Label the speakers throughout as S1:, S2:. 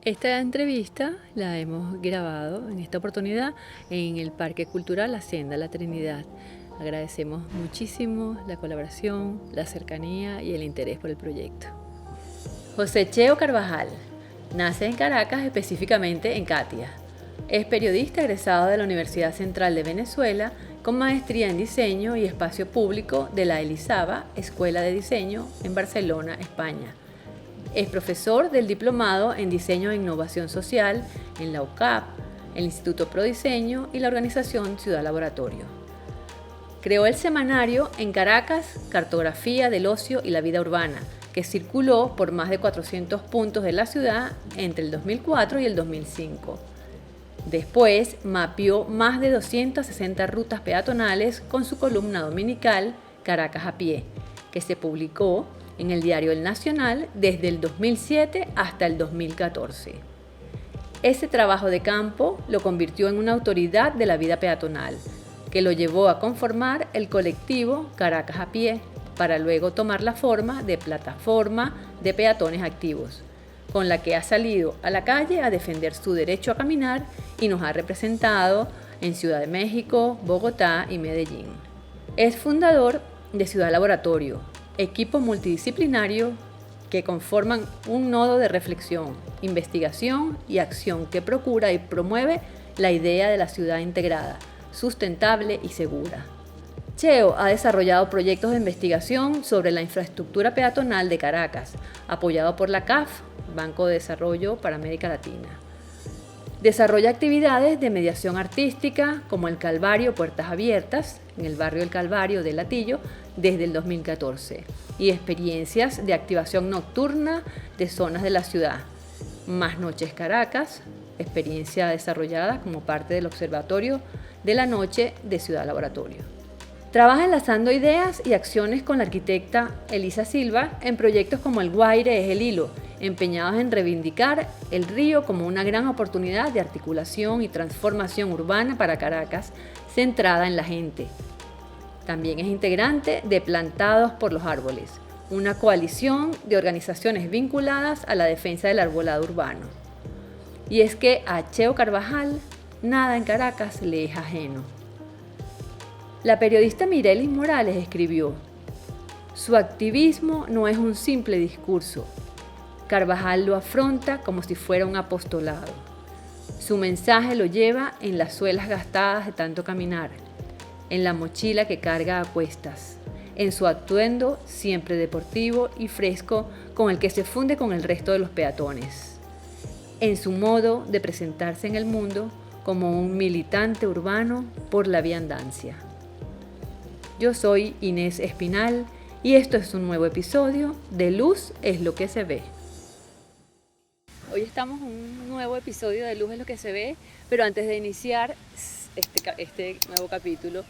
S1: Esta entrevista la hemos grabado en esta oportunidad en el Parque Cultural Hacienda La Trinidad. Agradecemos muchísimo la colaboración, la cercanía y el interés por el proyecto. José Cheo Carvajal nace en Caracas, específicamente en Catia. Es periodista egresado de la Universidad Central de Venezuela con maestría en diseño y espacio público de la Elisava Escuela de Diseño en Barcelona, España. Es profesor del Diplomado en Diseño e Innovación Social en la UCAP, el Instituto Prodiseño y la organización Ciudad Laboratorio. Creó el semanario En Caracas, Cartografía del Ocio y la Vida Urbana, que circuló por más de 400 puntos de la ciudad entre el 2004 y el 2005. Después mapeó más de 260 rutas peatonales con su columna dominical Caracas a pie, que se publicó en el diario El Nacional desde el 2007 hasta el 2014. Ese trabajo de campo lo convirtió en una autoridad de la vida peatonal, que lo llevó a conformar el colectivo Caracas a pie, para luego tomar la forma de plataforma de peatones activos, con la que ha salido a la calle a defender su derecho a caminar y nos ha representado en Ciudad de México, Bogotá y Medellín. Es fundador de Ciudad Laboratorio, equipo multidisciplinario que conforman un nodo de reflexión, investigación y acción que procura y promueve la idea de la ciudad integrada, sustentable y segura. Cheo ha desarrollado proyectos de investigación sobre la infraestructura peatonal de Caracas, apoyado por la CAF, Banco de Desarrollo para América Latina. Desarrolla actividades de mediación artística como el Calvario Puertas Abiertas, en el barrio del Calvario de Latillo, desde el 2014, y experiencias de activación nocturna de zonas de la ciudad. Más Noches Caracas, experiencia desarrollada como parte del Observatorio de la Noche de Ciudad Laboratorio. Trabaja enlazando ideas y acciones con la arquitecta Elisa Silva en proyectos como El Guaire es el hilo, empeñados en reivindicar el río como una gran oportunidad de articulación y transformación urbana para Caracas, centrada en la gente. También es integrante de Plantados por los Árboles, una coalición de organizaciones vinculadas a la defensa del arbolado urbano. Y es que a Cheo Carvajal nada en Caracas le es ajeno. La periodista Mirelis Morales escribió: su activismo no es un simple discurso. Carvajal lo afronta como si fuera un apostolado. Su mensaje lo lleva en las suelas gastadas de tanto caminar, en la mochila que carga a cuestas, en su atuendo siempre deportivo y fresco con el que se funde con el resto de los peatones, en su modo de presentarse en el mundo como un militante urbano por la viandancia. Yo soy Inés Espinal y esto es un nuevo episodio de Luz es lo que se ve. Hoy estamos en un nuevo episodio de Luz es lo que se ve, pero antes de iniciar este nuevo capítulo,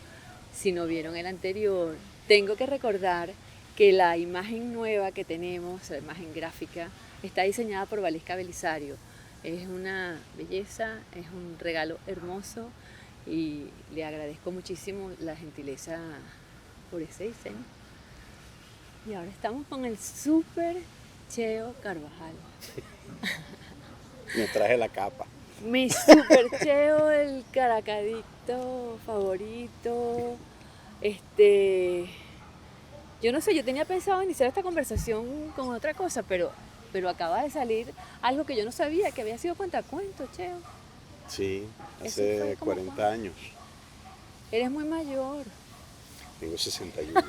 S1: si no vieron el anterior, tengo que recordar que la imagen nueva que tenemos, la imagen gráfica, está diseñada por Valesca Belisario. Es una belleza, es un regalo hermoso y le agradezco muchísimo la gentileza por ese diseño. Y ahora estamos con el súper Cheo Carvajal.
S2: Me traje la capa.
S1: Mi super Cheo, el caracadicto favorito. Yo no sé, yo tenía pensado iniciar esta conversación con otra cosa, pero acaba de salir algo que yo no sabía, que había sido cuentacuentos, Cheo.
S2: Sí,
S1: Eso
S2: hace
S1: fue como
S2: 40 años.
S1: Eres muy mayor.
S2: Tengo 61.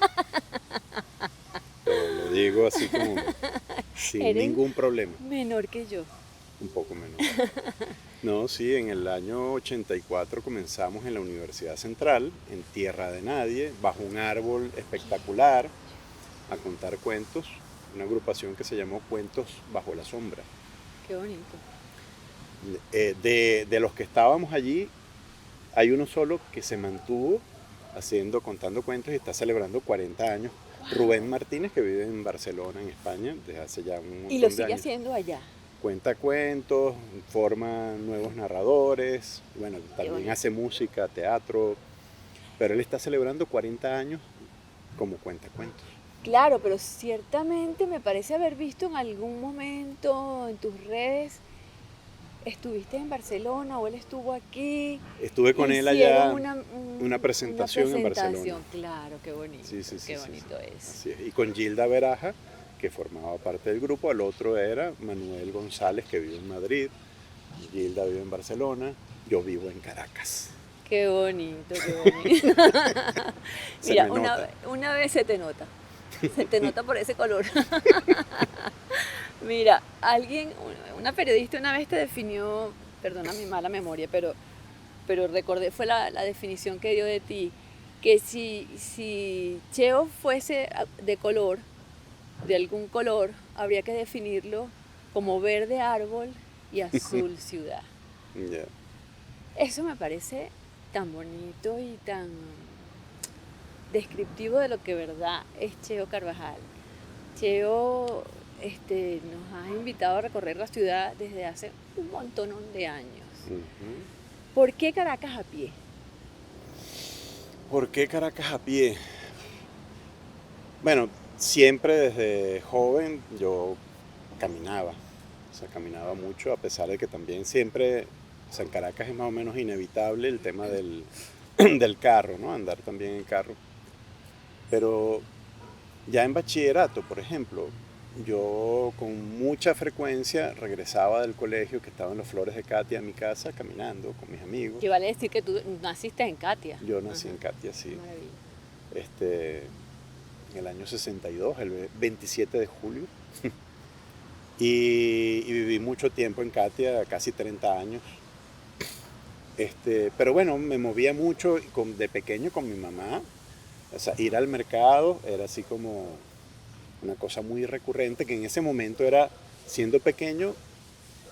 S2: Pero lo digo así como sin
S1: Eres
S2: ningún problema.
S1: menor que yo.
S2: Un poco menos. No, sí, en el año 84 comenzamos en la Universidad Central, en tierra de nadie, bajo un árbol espectacular, a contar cuentos. Una agrupación que se llamó Cuentos Bajo la Sombra.
S1: Qué bonito.
S2: De los que estábamos allí, hay uno solo que se mantuvo contando cuentos y está celebrando 40 años. Rubén Martínez, que vive en Barcelona, en España, desde hace ya un montón de años.
S1: Y lo sigue haciendo allá.
S2: Cuenta cuentos, forma nuevos narradores, bueno, también hace música, teatro, pero él está celebrando 40 años como cuentacuentos.
S1: Claro, pero ciertamente me parece haber visto en algún momento en tus redes ¿Estuviste en Barcelona o él estuvo aquí?
S2: Estuve con él
S1: Hicieron
S2: allá, una presentación en Barcelona.
S1: Claro, qué bonito,
S2: Sí, sí, sí,
S1: qué
S2: sí, sí.
S1: bonito es.
S2: Así es. Y con Gilda Veraja, que formaba parte del grupo, el otro era Manuel González, que vive en Madrid, Gilda vive en Barcelona, yo vivo en Caracas.
S1: Qué bonito, qué bonito.
S2: Se
S1: Mira,
S2: me nota.
S1: una vez se te nota por ese color. Mira, una periodista una vez te definió, perdona mi mala memoria, pero recordé, fue la definición que dio de ti, que si Cheo fuese de color, de algún color, habría que definirlo como verde árbol y azul ciudad.
S2: Ya.
S1: Eso me parece tan bonito y tan descriptivo de lo que verdad es Cheo Carvajal. Cheo nos ha invitado a recorrer la ciudad desde hace un montón de años.
S2: Ujú.
S1: ¿Por qué Caracas a pie?
S2: ¿Por qué Caracas a pie? Bueno, siempre desde joven yo caminaba, o sea, caminaba mucho, a pesar de que también siempre, o sea, en Caracas es más o menos inevitable el tema del carro, ¿no? Andar también en carro. Pero ya en bachillerato, por ejemplo, yo con mucha frecuencia regresaba del colegio que estaba en los Flores de Catia a mi casa caminando con mis amigos.
S1: Que vale decir que tú naciste en Katia.
S2: Yo nací
S1: Ajá,
S2: en Catia,
S1: qué
S2: sí,
S1: maravilla.
S2: este, en el año 62, el 27 de julio. Y viví mucho tiempo en Catia, casi 30 años. Pero bueno, me movía mucho y de pequeño con mi mamá. O sea, ir al mercado era así como una cosa muy recurrente que en ese momento era, siendo pequeño,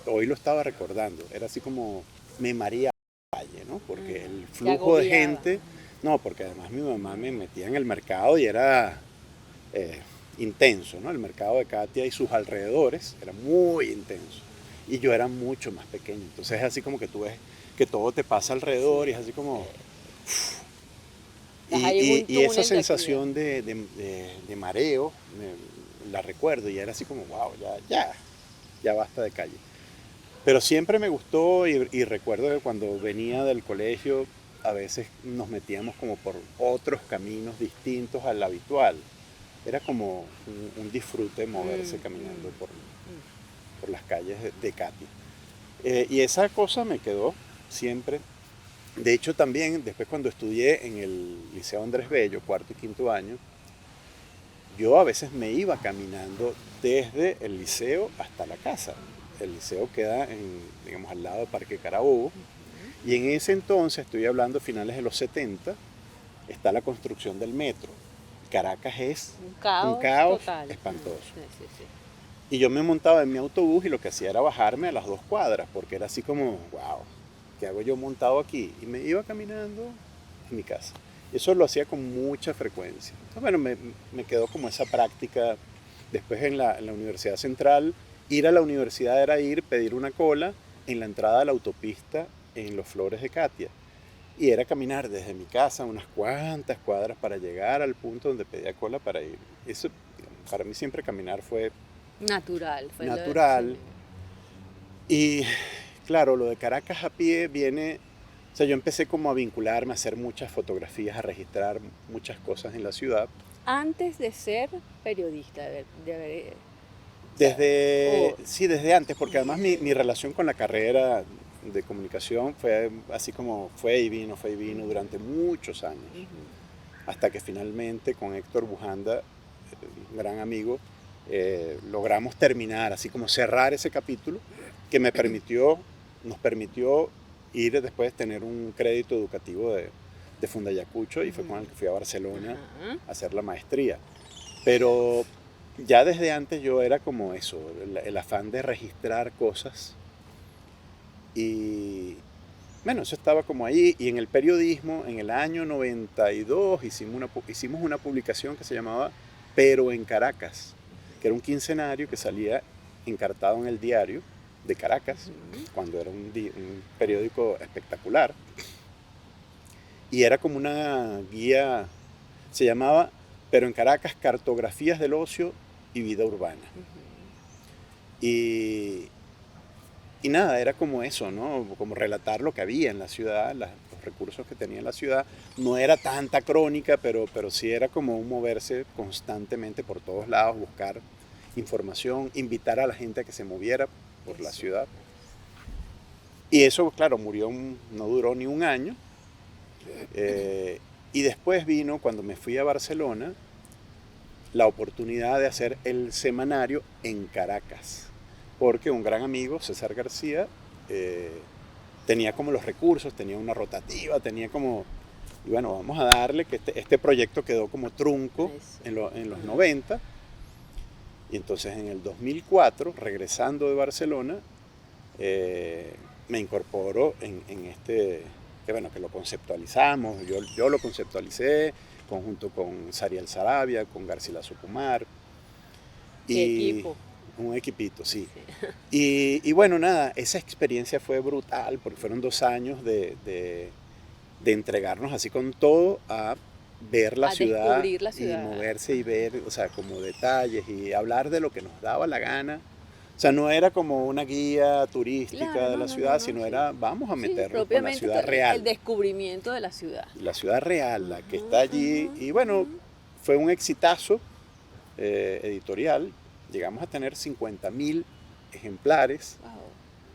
S2: hoy lo estaba recordando, era así como me mareaba la calle, ¿no? Porque el
S1: Te
S2: flujo de
S1: agobiaba.
S2: gente, no, porque además mi mamá me metía en el mercado y era eh, intenso, ¿no? El mercado de Katia y sus alrededores era muy intenso. Y yo era mucho más pequeño. Entonces es así como que tú ves que todo te pasa alrededor y es
S1: Sí.
S2: así como...
S1: Estás ahí en un
S2: Y esa
S1: túnel de actividad.
S2: sensación de mareo la recuerdo y era así como, wow, ya basta de calle. Pero siempre me gustó y recuerdo que cuando venía del colegio a veces nos metíamos como por otros caminos distintos al habitual. Era como un disfrute moverse caminando por las calles de Katy. Y esa cosa me quedó siempre. De hecho, también después cuando estudié en el Liceo Andrés Bello, cuarto y quinto año, yo a veces me iba caminando desde el liceo hasta la casa. El liceo queda digamos, al lado del Parque Carabobo. Y en ese entonces, estoy hablando finales de los 70, está la construcción del metro. Caracas es
S1: Un
S2: un
S1: caos
S2: caos
S1: total.
S2: espantoso.
S1: Sí, sí, sí.
S2: Y yo me montaba en mi autobús y lo que hacía era bajarme a las 2 cuadras, porque era así como, wow, ¿qué hago yo montado aquí? Y me iba caminando en mi casa. Eso lo hacía con mucha frecuencia. Entonces, bueno, me quedó como esa práctica. Después en la Universidad Central, ir a la universidad era pedir una cola en la entrada de la autopista en Los Flores de Catia. Y era caminar desde mi casa unas cuantas cuadras para llegar al punto donde pedía cola para ir. Eso, digamos, para mí siempre caminar fue
S1: Natural, fue lo
S2: natural.
S1: sí.
S2: Y claro, lo de Caracas a pie viene, o sea, yo empecé como a vincularme, a hacer muchas fotografías, a registrar muchas cosas en la ciudad.
S1: Antes de ser periodista, o sea, o
S2: Sí, desde antes, porque además mi relación con la carrera de comunicación fue así como fue y vino durante muchos años. Hasta que finalmente con Héctor Bujanda, un gran amigo, logramos terminar, así como cerrar ese capítulo que nos permitió ir después tener un crédito educativo de Fundayacucho y fue con el que fui a Barcelona
S1: ajá.
S2: a hacer la maestría. Pero ya desde antes yo era como eso, el afán de registrar cosas y bueno, eso estaba como ahí y en el periodismo, en el año 92 hicimos una publicación que se llamaba Pero en Caracas, que era un quincenario que salía encartado en el diario de Caracas, cuando era un periódico espectacular, y era como una guía, se llamaba Pero en Caracas, cartografías del ocio y vida urbana. Y y nada, era como eso, ¿no? Como relatar lo que había en la ciudad, los recursos que tenía la ciudad. No era tanta crónica, pero sí era como un moverse constantemente por todos lados, buscar información, invitar a la gente a que se moviera por la ciudad. Y eso, claro, no duró ni un año. Y después vino, cuando me fui a Barcelona, la oportunidad de hacer el semanario en Caracas. Porque un gran amigo, César García, tenía como los recursos, tenía una rotativa, tenía como... Y bueno, vamos a darle que este proyecto quedó como trunco en los 90. Y entonces en el 2004, regresando de Barcelona, me incorporo en este, que lo conceptualizamos, yo lo conceptualicé conjunto con Sariel Sarabia, con Garcilaso Kumar.
S1: ¿Qué equipo?
S2: Un equipito, sí. Y bueno, nada, esa experiencia fue brutal porque fueron 2 años de entregarnos así con todo a ver la ciudad y moverse y ver, o sea, como detalles y hablar de lo que nos daba la gana. O sea, no era como una guía turística de la ciudad, sino era vamos a meternos con la ciudad real.
S1: El descubrimiento de la ciudad.
S2: La ciudad real, la que está allí. Y bueno, fue un exitazo editorial. Llegamos a tener 50.000 ejemplares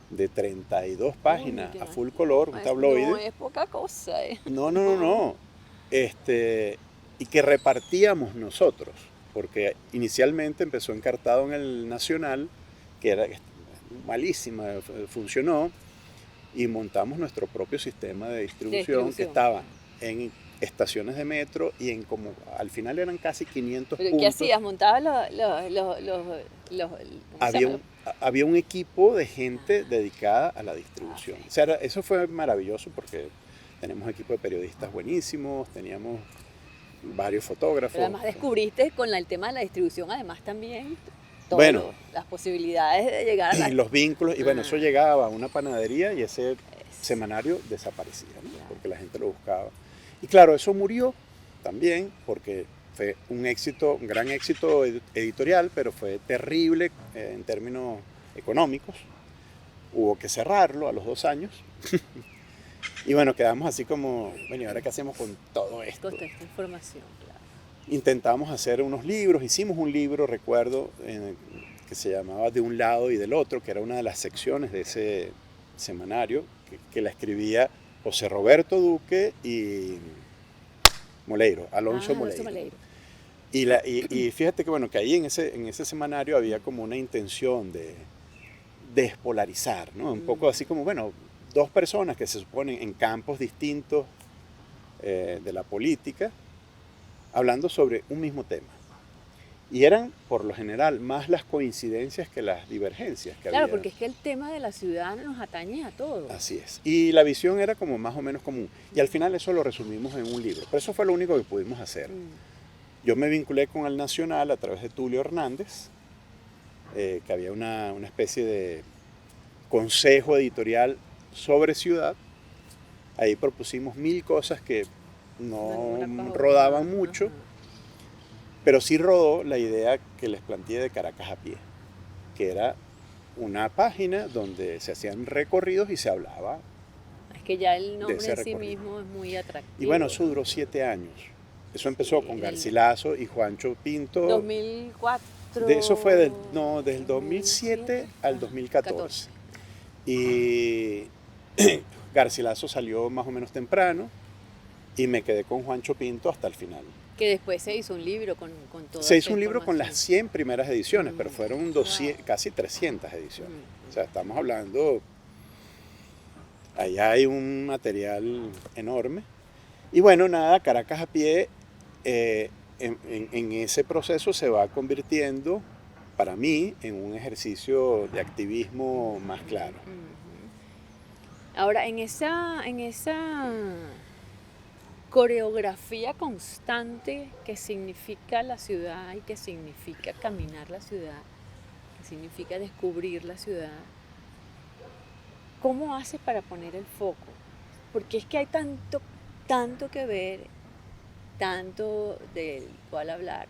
S2: de 32 páginas a full color, un tabloide.
S1: No es poca cosa.
S2: No. Y que repartíamos nosotros, porque inicialmente empezó encartado en el Nacional, que era malísima, funcionó, y montamos nuestro propio sistema de distribución que estaba en estaciones de metro y en como, al final eran casi 500
S1: ¿Pero
S2: puntos.
S1: qué hacías? ¿Montabas
S2: había un equipo de gente dedicada a la distribución. O sea, eso fue maravilloso porque tenemos equipo de periodistas buenísimos, teníamos varios fotógrafos.
S1: Pero además descubriste con el tema de la distribución, además también las posibilidades de llegar a
S2: y los vínculos. Y bueno, eso llegaba a una panadería y ese semanario desaparecía, ¿no? Porque la gente lo buscaba. Y claro, eso murió también porque fue un éxito, un gran éxito editorial, pero fue terrible en términos económicos. Hubo que cerrarlo a los 2 años. Y bueno, quedamos así como, bueno, ¿y ahora qué hacemos con todo esto?
S1: Con toda esta información, claro.
S2: Intentamos hacer unos libros, hicimos un libro, recuerdo, que se llamaba De un lado y del otro, que era una de las secciones de ese semanario, que la escribía José Roberto Duque y Moleiro, Alonso Moleiro. Y fíjate que bueno, que ahí en ese semanario había como una intención de despolarizar, ¿no? Un poco así como, bueno, 2 personas que se suponen en campos distintos de la política, hablando sobre un mismo tema. Y eran, por lo general, más las coincidencias que las divergencias que había.
S1: Claro, porque es que el tema de la ciudad nos atañe a todos.
S2: Así es. Y la visión era como más o menos común. Y al final eso lo resumimos en un libro. Pero eso fue lo único que pudimos hacer. Yo me vinculé con el Nacional a través de Tulio Hernández, que había una especie de consejo editorial sobre ciudad. Ahí propusimos 1000 cosas que no rodaban mucho, pero sí rodó la idea que les planteé de Caracas a pie, que era una página donde se hacían recorridos y se hablaba.
S1: Es que ya el nombre en sí mismo es muy atractivo.
S2: Y bueno, eso duró 7 años. Eso empezó con Garcilaso y Juancho Pinto.
S1: 2004.
S2: Eso fue del 2007 al 2014. Y Garcilaso salió más o menos temprano y me quedé con Juancho Pinto hasta el final.
S1: Que después se hizo un libro con todo.
S2: Se hizo un libro con las 100 primeras ediciones, pero fueron casi 300 ediciones. O sea, estamos hablando, allá hay un material enorme. Y bueno, nada, Caracas a pie, en ese proceso se va convirtiendo, para mí, en un ejercicio de activismo más claro.
S1: Ahora, en esa coreografía constante que significa la ciudad y que significa caminar la ciudad, que significa descubrir la ciudad, ¿cómo haces para poner el foco? Porque es que hay tanto que ver, tanto del cual hablar,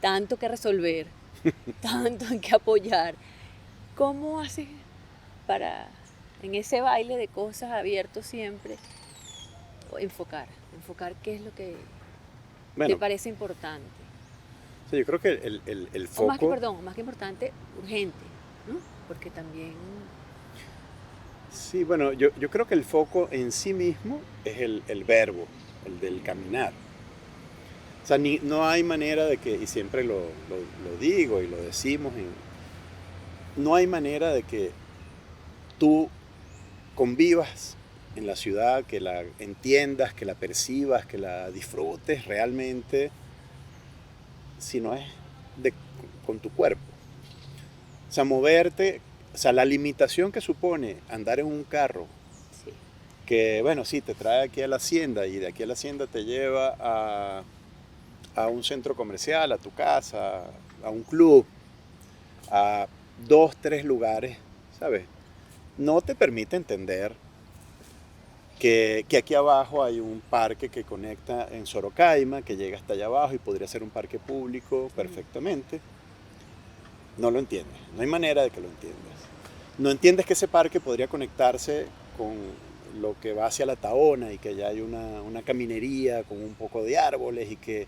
S1: tanto que resolver, tanto en que apoyar. ¿Cómo haces para en ese baile de cosas abierto siempre, enfocar qué es lo que te
S2: Bueno,
S1: parece importante.
S2: o sea, yo creo que el foco...
S1: Más que importante, urgente, ¿no? Porque también...
S2: Sí, bueno, yo creo que el foco en sí mismo es el verbo, el del caminar. O sea, no hay manera de que, y siempre lo digo y lo decimos, no hay manera de que tú convivas en la ciudad, que la entiendas, que la percibas, que la disfrutes realmente, si no es de- con tu cuerpo. O sea, moverte, o sea, la limitación que supone andar en un carro,
S1: Sí.
S2: que bueno, sí, te trae aquí a la hacienda y de aquí a la hacienda te lleva a un centro comercial, a tu casa, a un club, a dos, tres lugares, ¿sabes? No te permite entender que aquí abajo hay un parque que conecta en Sorocaima, que llega hasta allá abajo y podría ser un parque público perfectamente. No lo entiendes, no hay manera de que lo entiendas. No entiendes que ese parque podría conectarse con lo que va hacia la Taona y que allá hay una caminería con un poco de árboles y que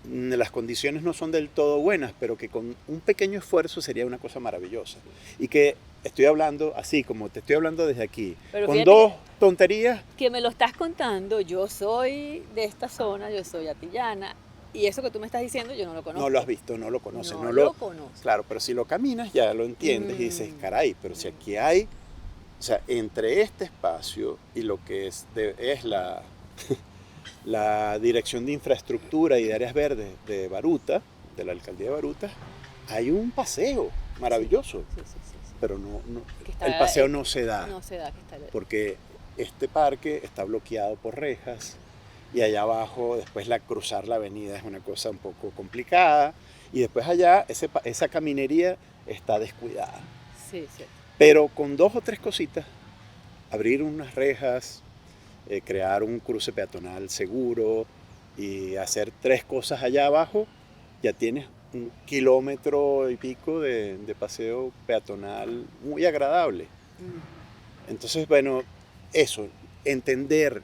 S2: las condiciones no son del todo buenas, pero que con un pequeño esfuerzo sería una cosa maravillosa. Y que estoy hablando así, como te estoy hablando desde aquí,
S1: Pero
S2: con
S1: fíjate
S2: dos tonterías.
S1: que me lo estás contando, yo soy de esta zona, yo soy atillana, y eso que tú me estás diciendo yo no lo
S2: No lo has
S1: conozco.
S2: visto, no lo conoces,
S1: No lo conozco.
S2: Claro, pero si lo caminas ya lo entiendes y dices, caray, pero si aquí hay, o sea, entre este espacio y lo que es la Dirección de Infraestructura y de Áreas Verdes de Baruta, de la Alcaldía de Baruta, hay un paseo maravilloso,
S1: Sí, sí, sí, sí.
S2: pero
S1: Que está,
S2: el paseo no se da,
S1: no se da que está
S2: porque este parque está bloqueado por rejas y allá abajo después cruzar la avenida es una cosa un poco complicada y después allá esa caminería está descuidada.
S1: sí, sí.
S2: Pero con dos o tres cositas, abrir unas rejas, crear un cruce peatonal seguro y hacer tres cosas allá abajo, ya tienes 1,5 kilómetros de paseo peatonal muy agradable. Entonces, bueno, eso, entender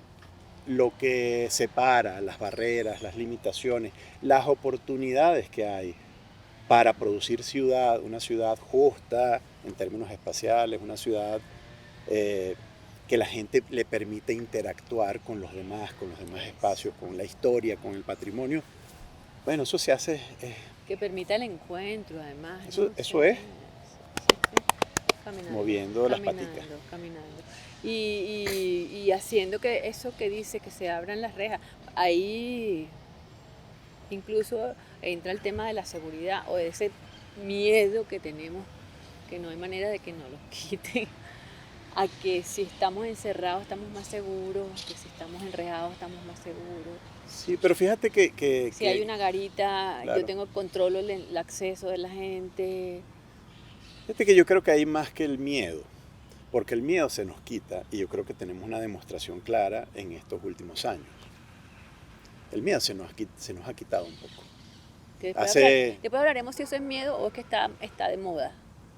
S2: lo que separa, las barreras, las limitaciones, las oportunidades que hay para producir una ciudad justa en términos espaciales, una ciudad eh, que la gente le permite interactuar con los demás espacios, con la historia, con el patrimonio. Bueno, eso se hace,
S1: Que permita el encuentro, además, ¿no?
S2: eso es
S1: Caminando,
S2: moviendo las paticas.
S1: caminando. Y haciendo que eso que dice, que se abran las rejas. Ahí incluso entra el tema de la seguridad o de ese miedo que tenemos, que no hay manera de que nos lo quiten. A que si estamos encerrados estamos más seguros, que si estamos enrejados estamos más seguros.
S2: Sí, pero fíjate
S1: Si hay una garita,
S2: claro.
S1: yo tengo control el acceso de la gente.
S2: Fíjate que yo creo que hay más que el miedo, porque el miedo se nos quita y yo creo que tenemos una demostración clara en estos últimos años. El miedo se nos ha quitado un poco.
S1: Después hablaremos si eso es miedo o es que está de moda.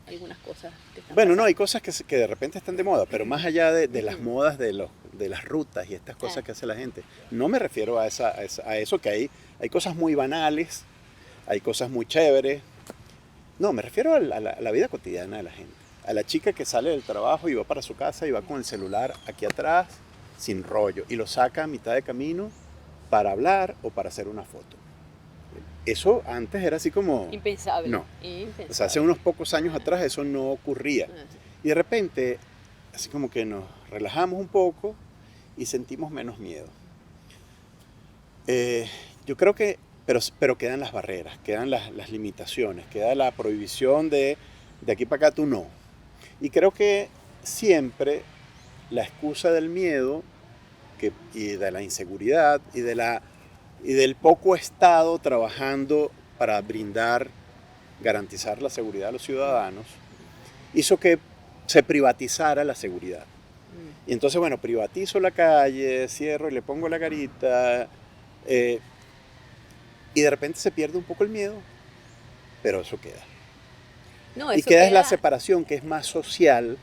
S1: Algunas cosas que están
S2: Bueno,
S1: pasando.
S2: no, hay cosas que de repente están de moda, pero más allá de las modas de las rutas y estas cosas que hace la gente, no me refiero a eso que hay cosas muy banales, hay cosas muy chéveres. No, me refiero a la vida cotidiana de la gente. A la chica que sale del trabajo y va para su casa y va con el celular aquí atrás, sin rollo, y lo saca a mitad de camino para hablar o para hacer una foto. Eso antes era así como...
S1: Impensable.
S2: No.
S1: Impensable.
S2: O sea, hace unos pocos años atrás eso no ocurría. Y de repente, así como que nos relajamos un poco y sentimos menos miedo. Yo creo que, pero quedan las barreras, quedan las limitaciones, queda la prohibición de aquí para acá tú no. Y creo que siempre la excusa del miedo y de la inseguridad y del poco Estado trabajando para garantizar la seguridad de los ciudadanos, hizo que se privatizara la seguridad. Y entonces, bueno, privatizo la calle, cierro y le pongo la garita, y de repente se pierde un poco el miedo, pero eso queda.
S1: No,
S2: Y
S1: eso
S2: queda la separación, que es más social,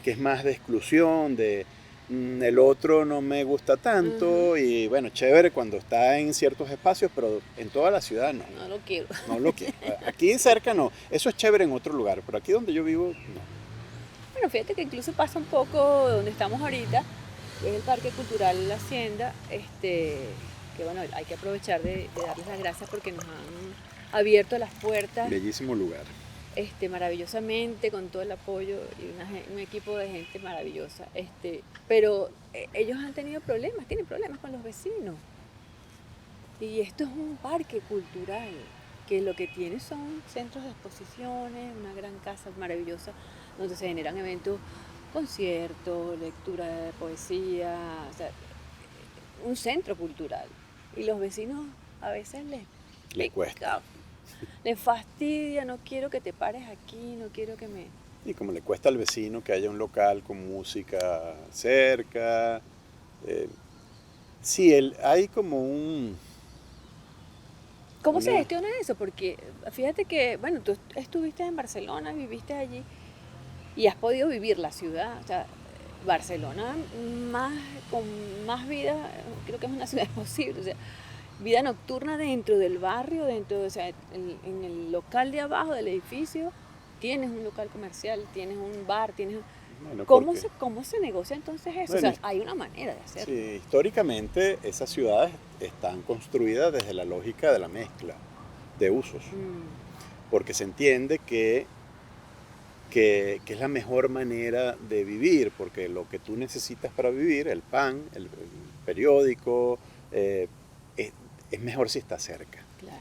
S2: que es más de exclusión, de el otro no me gusta tanto, y bueno, chévere cuando está en ciertos espacios, pero en toda la ciudad no.
S1: No lo quiero.
S2: No lo quiero. Aquí cerca no. Eso es chévere en otro lugar, pero aquí donde yo vivo, no.
S1: Bueno, fíjate que incluso pasa un poco donde estamos ahorita, que es el Parque Cultural La Hacienda, que bueno, hay que aprovechar de darles las gracias porque nos han abierto las puertas
S2: Bellísimo lugar.
S1: maravillosamente, con todo el apoyo y un equipo de gente maravillosa. Pero ellos han tenido problemas, tienen problemas con los vecinos. Y esto es un parque cultural, que lo que tiene son centros de exposiciones, una gran casa maravillosa, donde se generan eventos, conciertos, lectura de poesía, o sea, un centro cultural. Y los vecinos a veces
S2: Les cuesta.
S1: les fastidia, no quiero que te pares aquí, no quiero que me...
S2: Y como le cuesta al vecino que haya un local con música cerca. Sí, hay como un...
S1: ¿Cómo se gestiona eso? Porque fíjate que, bueno, tú estuviste en Barcelona, viviste allí y has podido vivir la ciudad. O sea, Barcelona con más vida, creo que es una ciudad posible. O sea, vida nocturna dentro del barrio, o sea, en el local de abajo del edificio, tienes un local comercial, tienes un bar,
S2: Bueno,
S1: ¿Cómo se negocia entonces eso?
S2: Bueno,
S1: o sea, hay una manera de hacerlo.
S2: sí, históricamente esas ciudades están construidas desde la lógica de la mezcla de usos, porque se entiende que es la mejor manera de vivir, porque lo que tú necesitas para vivir, el pan, el periódico, es mejor si está cerca.
S1: Claro.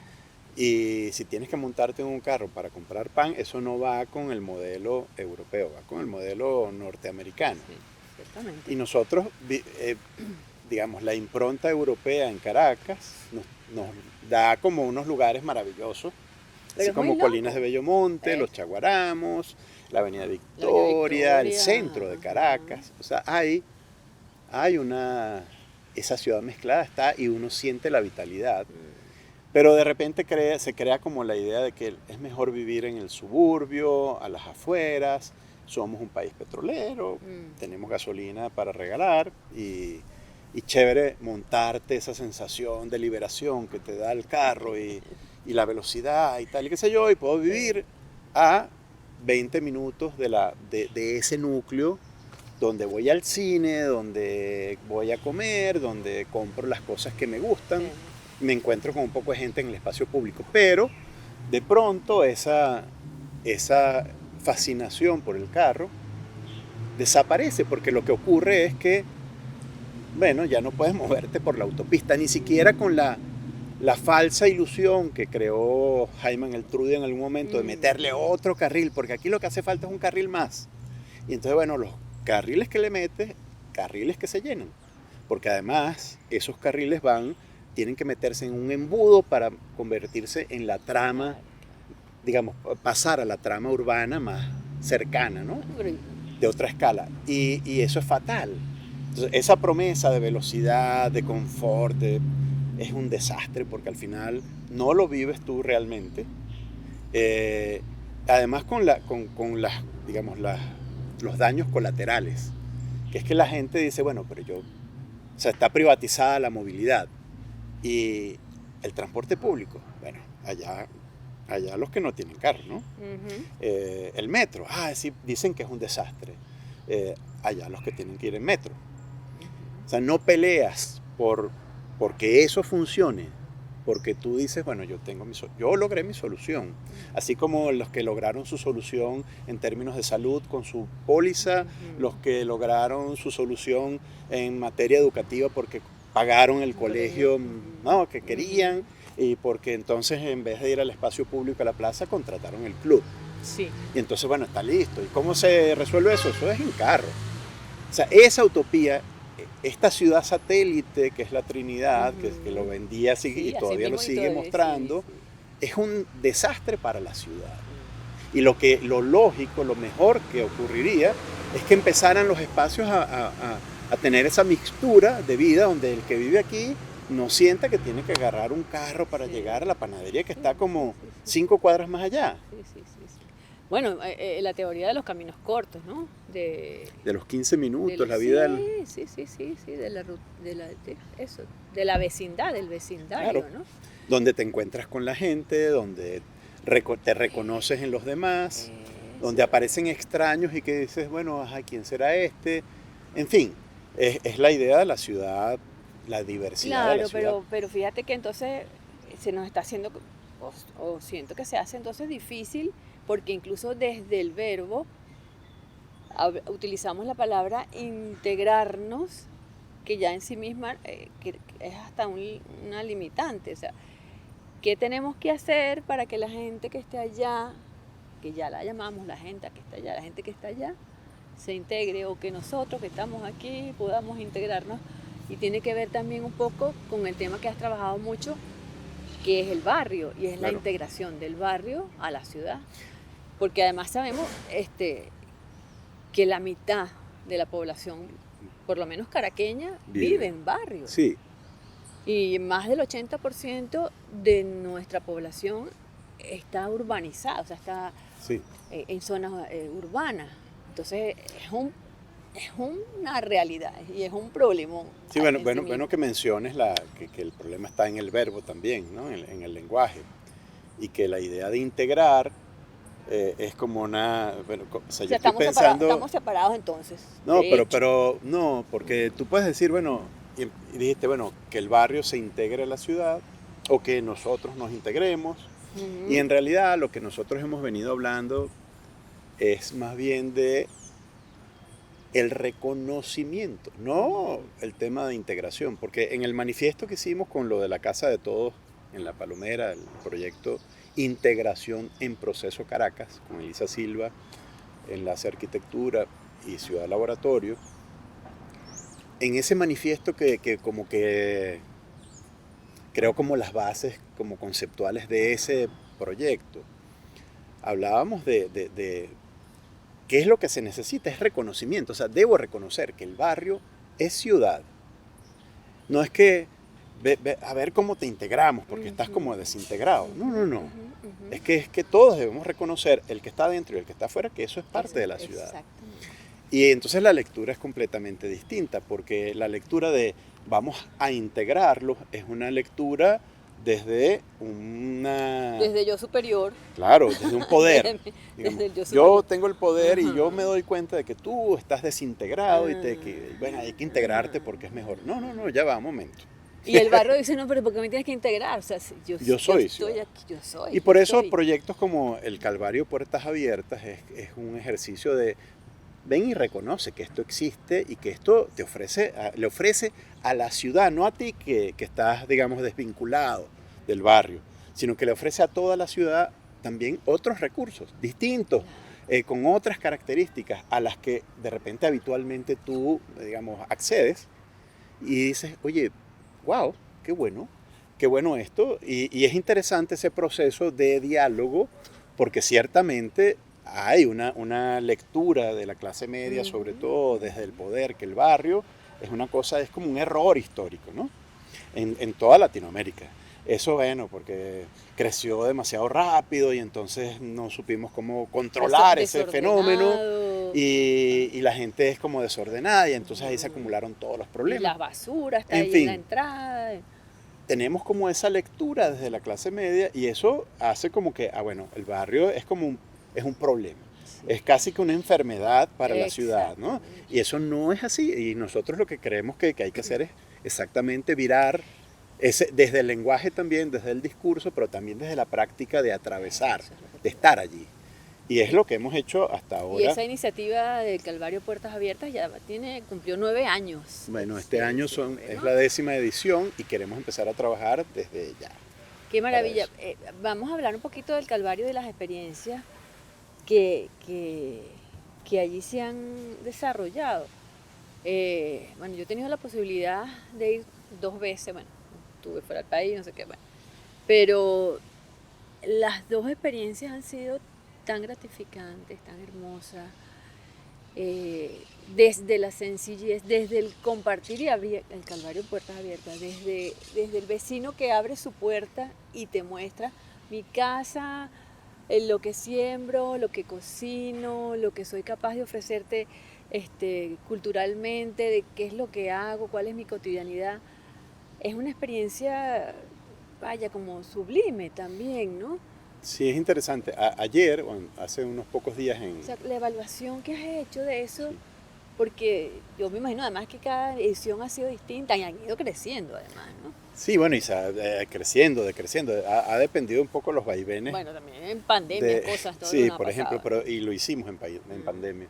S2: Y si tienes que montarte en un carro para comprar pan, eso no va con el modelo europeo, va con el modelo norteamericano.
S1: Sí, ciertamente.
S2: Y nosotros, digamos, la impronta europea en Caracas nos da como unos lugares maravillosos,
S1: Pero
S2: así
S1: es
S2: como
S1: muy
S2: Colinas de
S1: loco.
S2: Bellomonte, Los Chaguaramos, la Avenida Victoria, el centro de Caracas. O sea, hay esa ciudad mezclada está y uno siente la vitalidad. Pero de repente se crea como la idea de que es mejor vivir en el suburbio, a las afueras, somos un país petrolero, tenemos gasolina para regalar y chévere montarte esa sensación de liberación que te da el carro y la velocidad y tal, y qué sé yo, y puedo vivir a 20 minutos de ese núcleo donde voy al cine, donde voy a comer, donde compro las cosas que me gustan.
S1: Sí.
S2: Me encuentro con un poco de gente en el espacio público, pero de pronto esa fascinación por el carro desaparece, porque lo que ocurre es que, bueno, ya no puedes moverte por la autopista, ni siquiera con la falsa ilusión que creó Jaime Eltrudi en algún momento de meterle otro carril, porque aquí lo que hace falta es un carril más. Y entonces, bueno, los carriles que le metes, carriles que se llenan, porque además esos carriles tienen que meterse en un embudo para convertirse en la trama, digamos, pasar a la trama urbana más cercana, ¿no? De otra escala. Y eso es fatal. Entonces, esa promesa de velocidad, de confort, es un desastre porque al final no lo vives tú realmente. Además con digamos, los daños colaterales, que es que la gente dice, bueno, pero o sea, está privatizada la movilidad. Y el transporte público, bueno, allá los que no tienen carro, ¿no? El metro, sí, dicen que es un desastre. Allá los que tienen que ir en metro. O sea, no peleas porque eso funcione, porque tú dices, bueno, yo logré mi solución. Así como los que lograron su solución en términos de salud con su póliza, los que lograron su solución en materia educativa porque pagaron el colegio que querían y porque entonces en vez de ir al espacio público a la plaza contrataron el club.
S1: Sí.
S2: Y entonces, bueno, está listo. ¿Y cómo se resuelve eso? Eso es en carro. O sea, esa utopía, esta ciudad satélite que es la Trinidad, que lo vendía así, y todavía lo sigue mostrando, es un desastre para la ciudad. Y lo lógico, lo mejor que ocurriría es que empezaran los espacios a tener esa mixtura de vida donde el que vive aquí no sienta que tiene que agarrar un carro para llegar a la panadería que está como 5 cuadras más allá.
S1: Sí. Bueno, la teoría de los caminos cortos, ¿no?
S2: De los 15 minutos, la
S1: sí,
S2: vida...
S1: sí, de la vecindad, del vecindario,
S2: Claro,
S1: ¿no?
S2: donde te encuentras con la gente, donde te reconoces en los demás, donde
S1: Eso.
S2: aparecen extraños y que dices, bueno, ajá, ¿quién será este? En fin, es la idea de la ciudad, la diversidad de la
S1: Claro,
S2: ciudad.
S1: pero fíjate que entonces se nos está haciendo, o siento que se hace entonces difícil, porque incluso desde el verbo utilizamos la palabra integrarnos, que ya en sí misma que es hasta una limitante. O sea, ¿qué tenemos que hacer para que la gente que esté allá, que ya la llamamos la gente que está allá, la gente que está allá, se integre, o que nosotros que estamos aquí podamos integrarnos? Y tiene que ver también un poco con el tema que has trabajado mucho, que es el barrio, y es la
S2: Claro.
S1: integración del barrio a la ciudad. Porque además sabemos que la mitad de la población, por lo menos caraqueña, vive en barrios.
S2: Sí,
S1: Y más del 80% de nuestra población está urbanizada, o sea, está
S2: sí.
S1: en zonas urbanas. Entonces es una realidad y es un problemón.
S2: Sí,
S1: en
S2: bueno,
S1: sí
S2: bueno,
S1: mismo.
S2: bueno que menciones que el problema está en el verbo también, ¿no? En el lenguaje. Y que la idea de integrar es como una... Bueno, o sea,
S1: O
S2: yo
S1: sea,
S2: estoy pensando...
S1: estamos separados entonces,
S2: No,
S1: de hecho.
S2: pero no, porque tú puedes decir, bueno, y dijiste, bueno, que el barrio se integre a la ciudad o que nosotros nos integremos. Y
S1: Ujú.
S2: en realidad lo que nosotros hemos venido hablando es más bien de el reconocimiento, no el tema de integración, porque en el manifiesto que hicimos con lo de la Casa de Todos en La Palomera, el proyecto Integración en Proceso Caracas, con Elisa Silva, Enlace Arquitectura y Ciudad Laboratorio, en ese manifiesto que como que creo como las bases como conceptuales de ese proyecto, hablábamos de qué es lo que se necesita, es reconocimiento, o sea, debo reconocer que el barrio es ciudad. No es que a ver cómo te integramos, porque estás como desintegrado. No, no, no. Es que todos debemos reconocer, el que está dentro y el que está afuera, que eso es parte de la ciudad.
S1: Exactamente.
S2: Y entonces la lectura es completamente distinta, porque la lectura de vamos a integrarlos es una lectura desde una...
S1: Desde yo superior.
S2: Claro, desde un poder. Digamos,
S1: Desde el yo
S2: yo
S1: superior.
S2: tengo el poder y yo
S1: Ajá.
S2: me doy cuenta de que tú estás desintegrado y bueno, hay que integrarte
S1: Ajá.
S2: porque es mejor. No, no, no, ya va, un momento.
S1: Y el barrio dice, no, pero ¿por qué me tienes que integrar? O sea, si
S2: Yo
S1: yo
S2: soy
S1: estoy
S2: ciudadano.
S1: aquí, yo soy,
S2: Y
S1: yo
S2: por eso
S1: estoy.
S2: proyectos como el Calvario Puertas Abiertas es un ejercicio de ven y reconoce que esto existe y que esto te ofrece, le ofrece a la ciudad, no a ti que estás, digamos, desvinculado del barrio, sino que le ofrece a toda la ciudad también otros recursos distintos, con otras características a las que de repente habitualmente tú, digamos, accedes y dices, oye, wow, qué bueno esto. Y es interesante ese proceso de diálogo porque ciertamente hay una lectura de la clase media, sobre todo desde el poder, que el barrio es una cosa, es como un error histórico, ¿no? En toda Latinoamérica. Eso, bueno, porque creció demasiado rápido y entonces no supimos cómo controlar ese fenómeno
S1: Desordenado.
S2: y la gente es como desordenada y entonces ahí se acumularon todos los
S1: Y
S2: problemas.
S1: las basuras está
S2: En
S1: ahí en la
S2: fin,
S1: entrada.
S2: tenemos como esa lectura desde la clase media y eso hace como que, bueno, el barrio es como es un problema.
S1: Sí.
S2: Es casi que una enfermedad para la ciudad, ¿no?
S1: Exactamente.
S2: Y eso no es así. Y nosotros lo que creemos que hay que hacer es exactamente virar desde el lenguaje también, desde el discurso, pero también desde la práctica de atravesar,
S1: Eso es lo que
S2: de estar allí. Y es lo que hemos hecho hasta
S1: Y
S2: ahora.
S1: esa iniciativa del Calvario Puertas Abiertas ya cumplió 9 años.
S2: Bueno, este año es
S1: ¿no?
S2: la 10ª edición y queremos empezar a trabajar desde ya.
S1: Qué maravilla.
S2: Para eso.
S1: Vamos a hablar un poquito del Calvario y de las experiencias que allí se han desarrollado. Bueno, yo he tenido la posibilidad de ir 2 veces, bueno, estuve fuera del país, no sé qué, bueno, pero las 2 experiencias han sido tan gratificantes, tan hermosas, desde la sencillez, desde el compartir y abrir el Calvario en Puertas Abiertas, desde el vecino que abre su puerta y te muestra mi casa. lo que siembro, lo que cocino, lo que soy capaz de ofrecerte culturalmente, de qué es lo que hago, cuál es mi cotidianidad. Es una experiencia, vaya, como sublime también, ¿no?
S2: Sí, es interesante. Ayer, o hace unos pocos días
S1: O sea, la evaluación que has hecho de eso, porque yo me imagino además que cada edición ha sido distinta y han ido creciendo además, ¿no?
S2: Sí, bueno, y se creciendo, decreciendo. Ha dependido un poco los vaivenes.
S1: Bueno, también en pandemia, cosas, todo lo que
S2: Sí,
S1: nos ha
S2: por ejemplo,
S1: pasado.
S2: y lo hicimos en pandemia.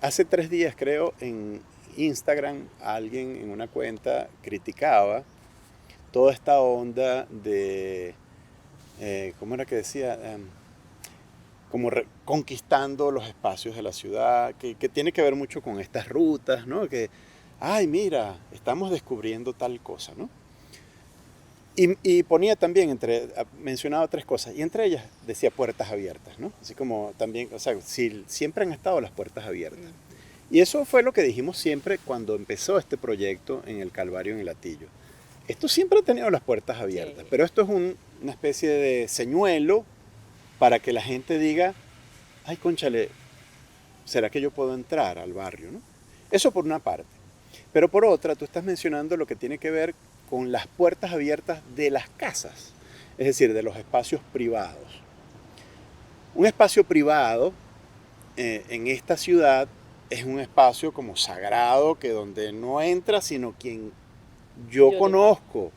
S2: Hace 3 días, creo, en Instagram, alguien en una cuenta criticaba toda esta onda de, ¿cómo era que decía? Como conquistando los espacios de la ciudad, que tiene que ver mucho con estas rutas, ¿no? Que, ay, mira, estamos descubriendo tal cosa, ¿no? Y ponía también, mencionaba 3 cosas, y entre ellas decía puertas abiertas, ¿no? Así como también, o sea, siempre han estado las puertas abiertas. Y eso fue lo que dijimos siempre cuando empezó este proyecto en el Calvario en el Latillo. Esto siempre ha tenido las puertas abiertas,
S1: Sí.
S2: pero esto es una especie de señuelo para que la gente diga, ay, cónchale, ¿será que yo puedo entrar al barrio, no? Eso por una parte. Pero por otra, tú estás mencionando lo que tiene que ver con las puertas abiertas de las casas, es decir, de los espacios privados. Un espacio privado en esta ciudad es un espacio como sagrado, que donde no entra sino quien yo
S1: Yo le
S2: conozco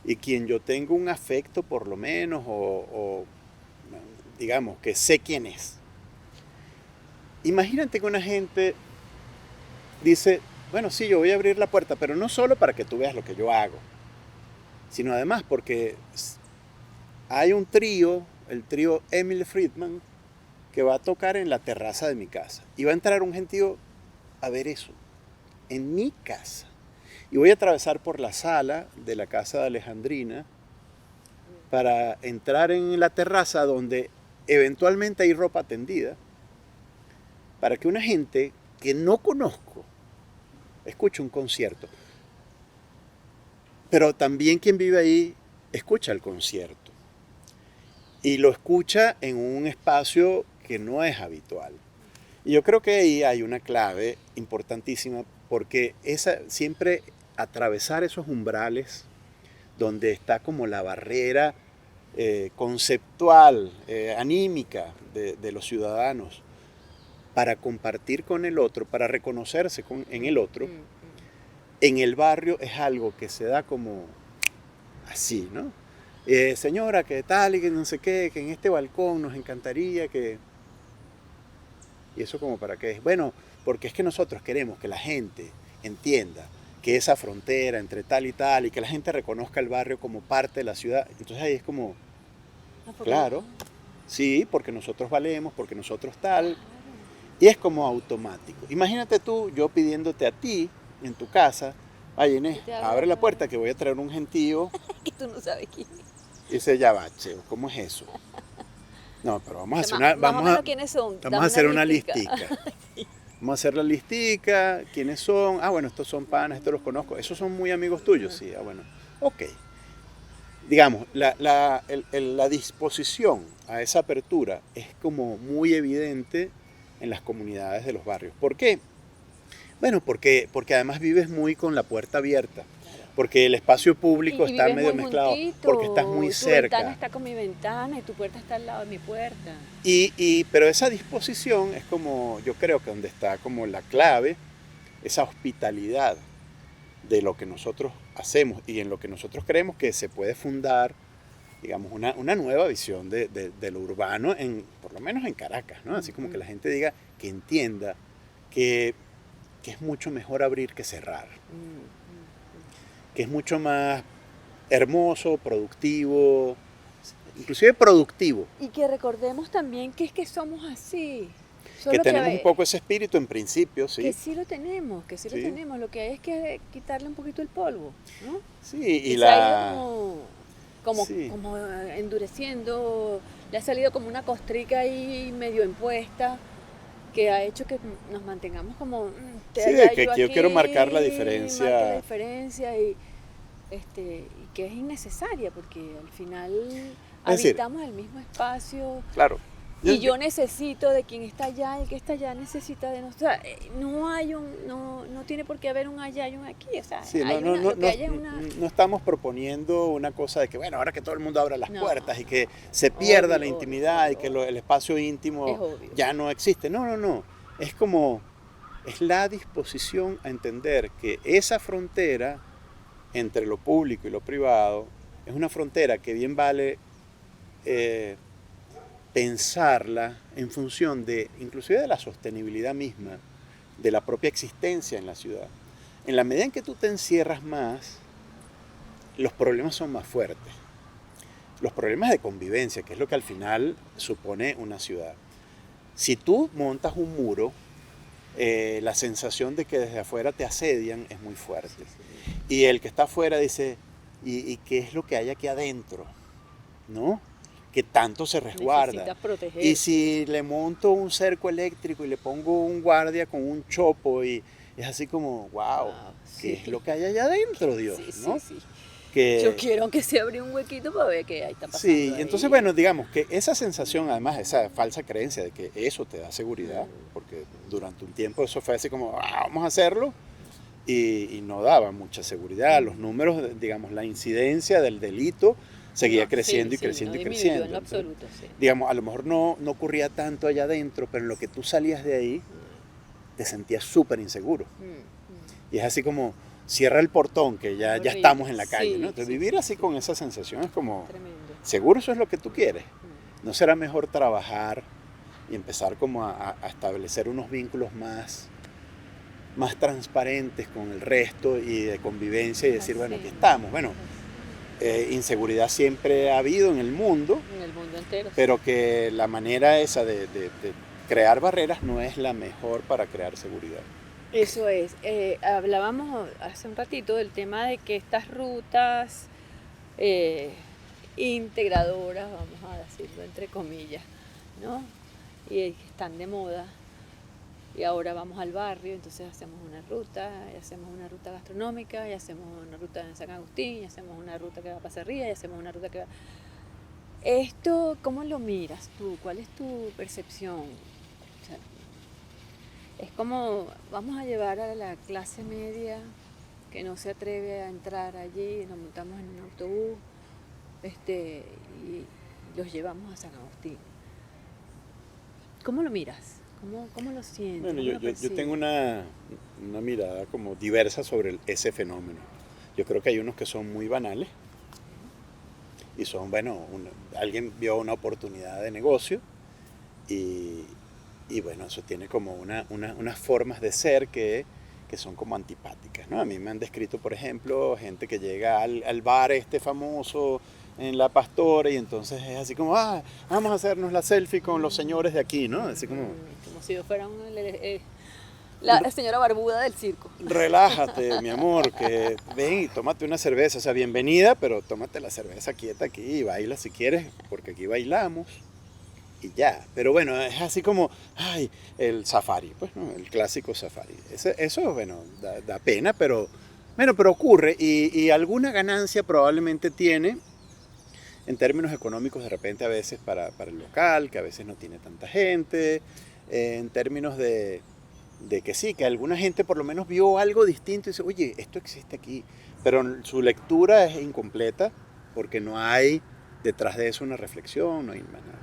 S2: y quien yo tengo un afecto por lo menos, o digamos que sé quién es. Imagínate que una gente dice, bueno, sí, yo voy a abrir la puerta, pero no solo para que tú veas lo que yo hago, sino además porque hay un trío, el trío Emil Friedman, que va a tocar en la terraza de mi casa. Y va a entrar un gentío a ver eso, en mi casa. Y voy a atravesar por la sala de la casa de Alejandrina para entrar en la terraza donde eventualmente hay ropa tendida, para que una gente que no conozco escuche un concierto. Pero también quien vive ahí escucha el concierto. Y lo escucha en un espacio que no es habitual. Y yo creo que ahí hay una clave importantísima, porque siempre atravesar esos umbrales donde está como la barrera conceptual, anímica de los ciudadanos, para compartir con el otro, para reconocerse en el otro, en el barrio es algo que se da como así, ¿no? Señora, que tal y que no sé qué, que en este balcón nos encantaría que... ¿Y eso como para qué? Bueno, porque es que nosotros queremos que la gente entienda que esa frontera entre tal y que la gente reconozca el barrio como parte de la ciudad. Entonces ahí es como, claro, sí, porque nosotros valemos, porque nosotros tal. Y es como automático. Imagínate tú, yo pidiéndote a ti, en tu casa, ay Inés, abre la puerta que voy a traer un gentío.
S1: Que tú no sabes quién es.
S2: Y dice, ya va, che, ¿cómo es eso? No, pero vamos a hacer una,
S1: Más o menos quiénes son.
S2: vamos a hacer una listica. Vamos a hacer la listica, quiénes son. Ah, bueno, estos son panas, estos los conozco. Esos son muy amigos tuyos, sí. Ah, bueno, ok. Digamos, la disposición a esa apertura es como muy evidente en las comunidades de los barrios. ¿Por qué? Bueno, porque además vives muy con la puerta abierta. Porque el espacio público está medio mezclado,
S1: juntito,
S2: porque estás muy cerca.
S1: Tu ventana está con mi ventana y tu puerta está al lado de mi puerta.
S2: Pero esa disposición es como, yo creo que donde está como la clave, esa hospitalidad de lo que nosotros hacemos y en lo que nosotros creemos que se puede fundar, digamos, una nueva visión de lo urbano, por lo menos en Caracas, ¿no? Así como que la gente diga, que entienda que es mucho mejor abrir que cerrar. Que es mucho más hermoso, productivo, inclusive productivo.
S1: Y que recordemos también que es que somos así.
S2: Que tenemos un poco ese espíritu en principio, sí.
S1: Que sí lo tenemos, lo tenemos. Lo que hay es que quitarle un poquito el polvo, ¿no?
S2: Sí, y
S1: se ha ido como endureciendo, le ha salido como una costrica ahí medio impuesta, que ha hecho que nos mantengamos como...
S2: Sí, que yo quiero marcar la diferencia.
S1: Y que es innecesaria, porque al final
S2: Es decir,
S1: habitamos el mismo espacio.
S2: claro.
S1: Y yo necesito de quien está allá, el que está allá necesita de nosotros. O sea, no tiene por qué haber un allá y un aquí. O sea,
S2: Sí,
S1: hay lo que hay es una...
S2: no estamos proponiendo una cosa de que, bueno, ahora que todo el mundo abra las
S1: No.
S2: puertas y que se pierda la
S1: Obvio,
S2: intimidad y que
S1: obvio.
S2: el espacio
S1: Es
S2: íntimo
S1: obvio.
S2: ya no existe. No. Es como, es la disposición a entender que esa frontera entre lo público y lo privado es una frontera que bien vale pensarla en función de, inclusive de la sostenibilidad misma, de la propia existencia en la ciudad. En la medida en que tú te encierras más, los problemas son más fuertes. Los problemas de convivencia, que es lo que al final supone una ciudad. Si tú montas un muro, la sensación de que desde afuera te asedian es muy fuerte. Y el que está afuera dice, ¿y qué es lo que hay aquí adentro? ¿No? Que tanto se resguarda.
S1: Necesitas proteger.
S2: Y si le monto un cerco eléctrico y le pongo un guardia con un chopo y es así como, wow, ¿qué es lo que hay allá adentro, Dios?
S1: Sí,
S2: ¿no?
S1: sí.
S2: Que,
S1: Yo quiero que se abra un huequito para ver qué ahí está pasando.
S2: sí,
S1: ahí.
S2: entonces bueno, digamos que esa sensación, además, esa falsa creencia de que eso te da seguridad, porque durante un tiempo eso fue así como, vamos a hacerlo, y no daba mucha seguridad. Los números, digamos, la incidencia del delito seguía creciendo y creciendo
S1: no
S2: y
S1: disminuyó
S2: creciendo.
S1: en lo absoluto, sí.
S2: Digamos, a lo mejor no ocurría tanto allá adentro, pero en lo que tú salías de ahí, te sentías súper inseguro. Y es así como, cierra el portón, que ya estamos en la calle,
S1: sí,
S2: ¿no? Entonces
S1: sí,
S2: vivir así con esa sensación es como,
S1: tremendo.
S2: ¿seguro eso es lo que tú quieres? ¿No será mejor trabajar y empezar como a establecer unos vínculos más transparentes con el resto y de convivencia y decir, bueno, aquí estamos? Bueno, inseguridad siempre ha habido en el mundo,
S1: Entero.
S2: pero que la manera esa de crear barreras no es la mejor para crear seguridad.
S1: Eso es. Hablábamos hace un ratito del tema de que estas rutas integradoras, vamos a decirlo entre comillas, ¿no? Y que están de moda. Y ahora vamos al barrio, entonces hacemos una ruta, y hacemos una ruta gastronómica, y hacemos una ruta en San Agustín, y hacemos una ruta que va para Cerrilla, y hacemos una ruta que va... Esto, ¿cómo lo miras tú? ¿Cuál es tu percepción? O sea, es como, vamos a llevar a la clase media que no se atreve a entrar allí, nos montamos en un autobús y los llevamos a San Agustín. ¿Cómo lo miras? ¿Cómo lo sientes?
S2: Bueno,
S1: ¿Cómo lo
S2: yo
S1: percibes?
S2: tengo una mirada como diversa sobre ese fenómeno. Yo creo que hay unos que son muy banales y son, bueno, alguien vio una oportunidad de negocio y bueno, eso tiene como unas formas de ser que son como antipáticas, ¿no? A mí me han descrito, por ejemplo, gente que llega al bar este famoso en La Pastora y entonces es así como, vamos a hacernos la selfie con los señores de aquí, ¿no? Así como
S1: si yo fuera la señora barbuda del circo.
S2: relájate, mi amor, que ven y tómate una cerveza, o sea, bienvenida, pero tómate la cerveza quieta aquí y baila si quieres, porque aquí bailamos y ya. Pero bueno, es así como, el safari, pues, ¿no? El clásico safari. Eso, bueno, da pena, pero ocurre y alguna ganancia probablemente tiene en términos económicos de repente a veces para el local, que a veces no tiene tanta gente, en términos de que sí, que alguna gente por lo menos vio algo distinto y dice, oye, esto existe aquí, pero su lectura es incompleta porque no hay detrás de eso una reflexión, no hay más nada.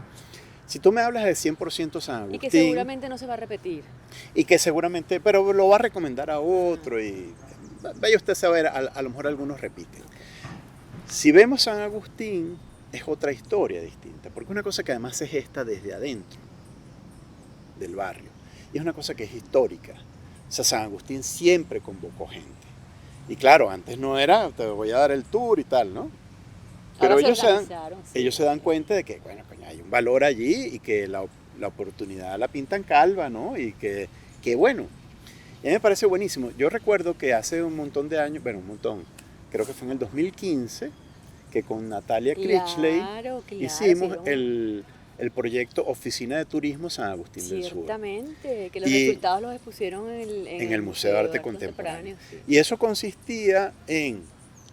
S2: Si tú me hablas de 100% San Agustín...
S1: Y que seguramente no se va a repetir.
S2: Y que seguramente, pero lo va a recomendar a otro y vaya usted a saber, a lo mejor algunos repiten. Si vemos San Agustín, es otra historia distinta, porque una cosa que además se gesta desde adentro del barrio, y es una cosa que es histórica. O sea, San Agustín siempre convocó gente. Y claro, antes no era, te voy a dar el tour y tal, ¿no? Pero ellos se dan cuenta de que, bueno, hay un valor allí y que la oportunidad la pintan calva, ¿no? Y que bueno. Y a mí me parece buenísimo. Yo recuerdo que hace un montón de años, bueno, un montón, creo que fue en el 2015, que con Natalia Critchley hicimos el proyecto Oficina de Turismo San Agustín del Sur.
S1: Ciertamente, que los resultados los expusieron en
S2: el Museo de Arte Contemporáneo.
S1: Sí.
S2: Y eso consistía en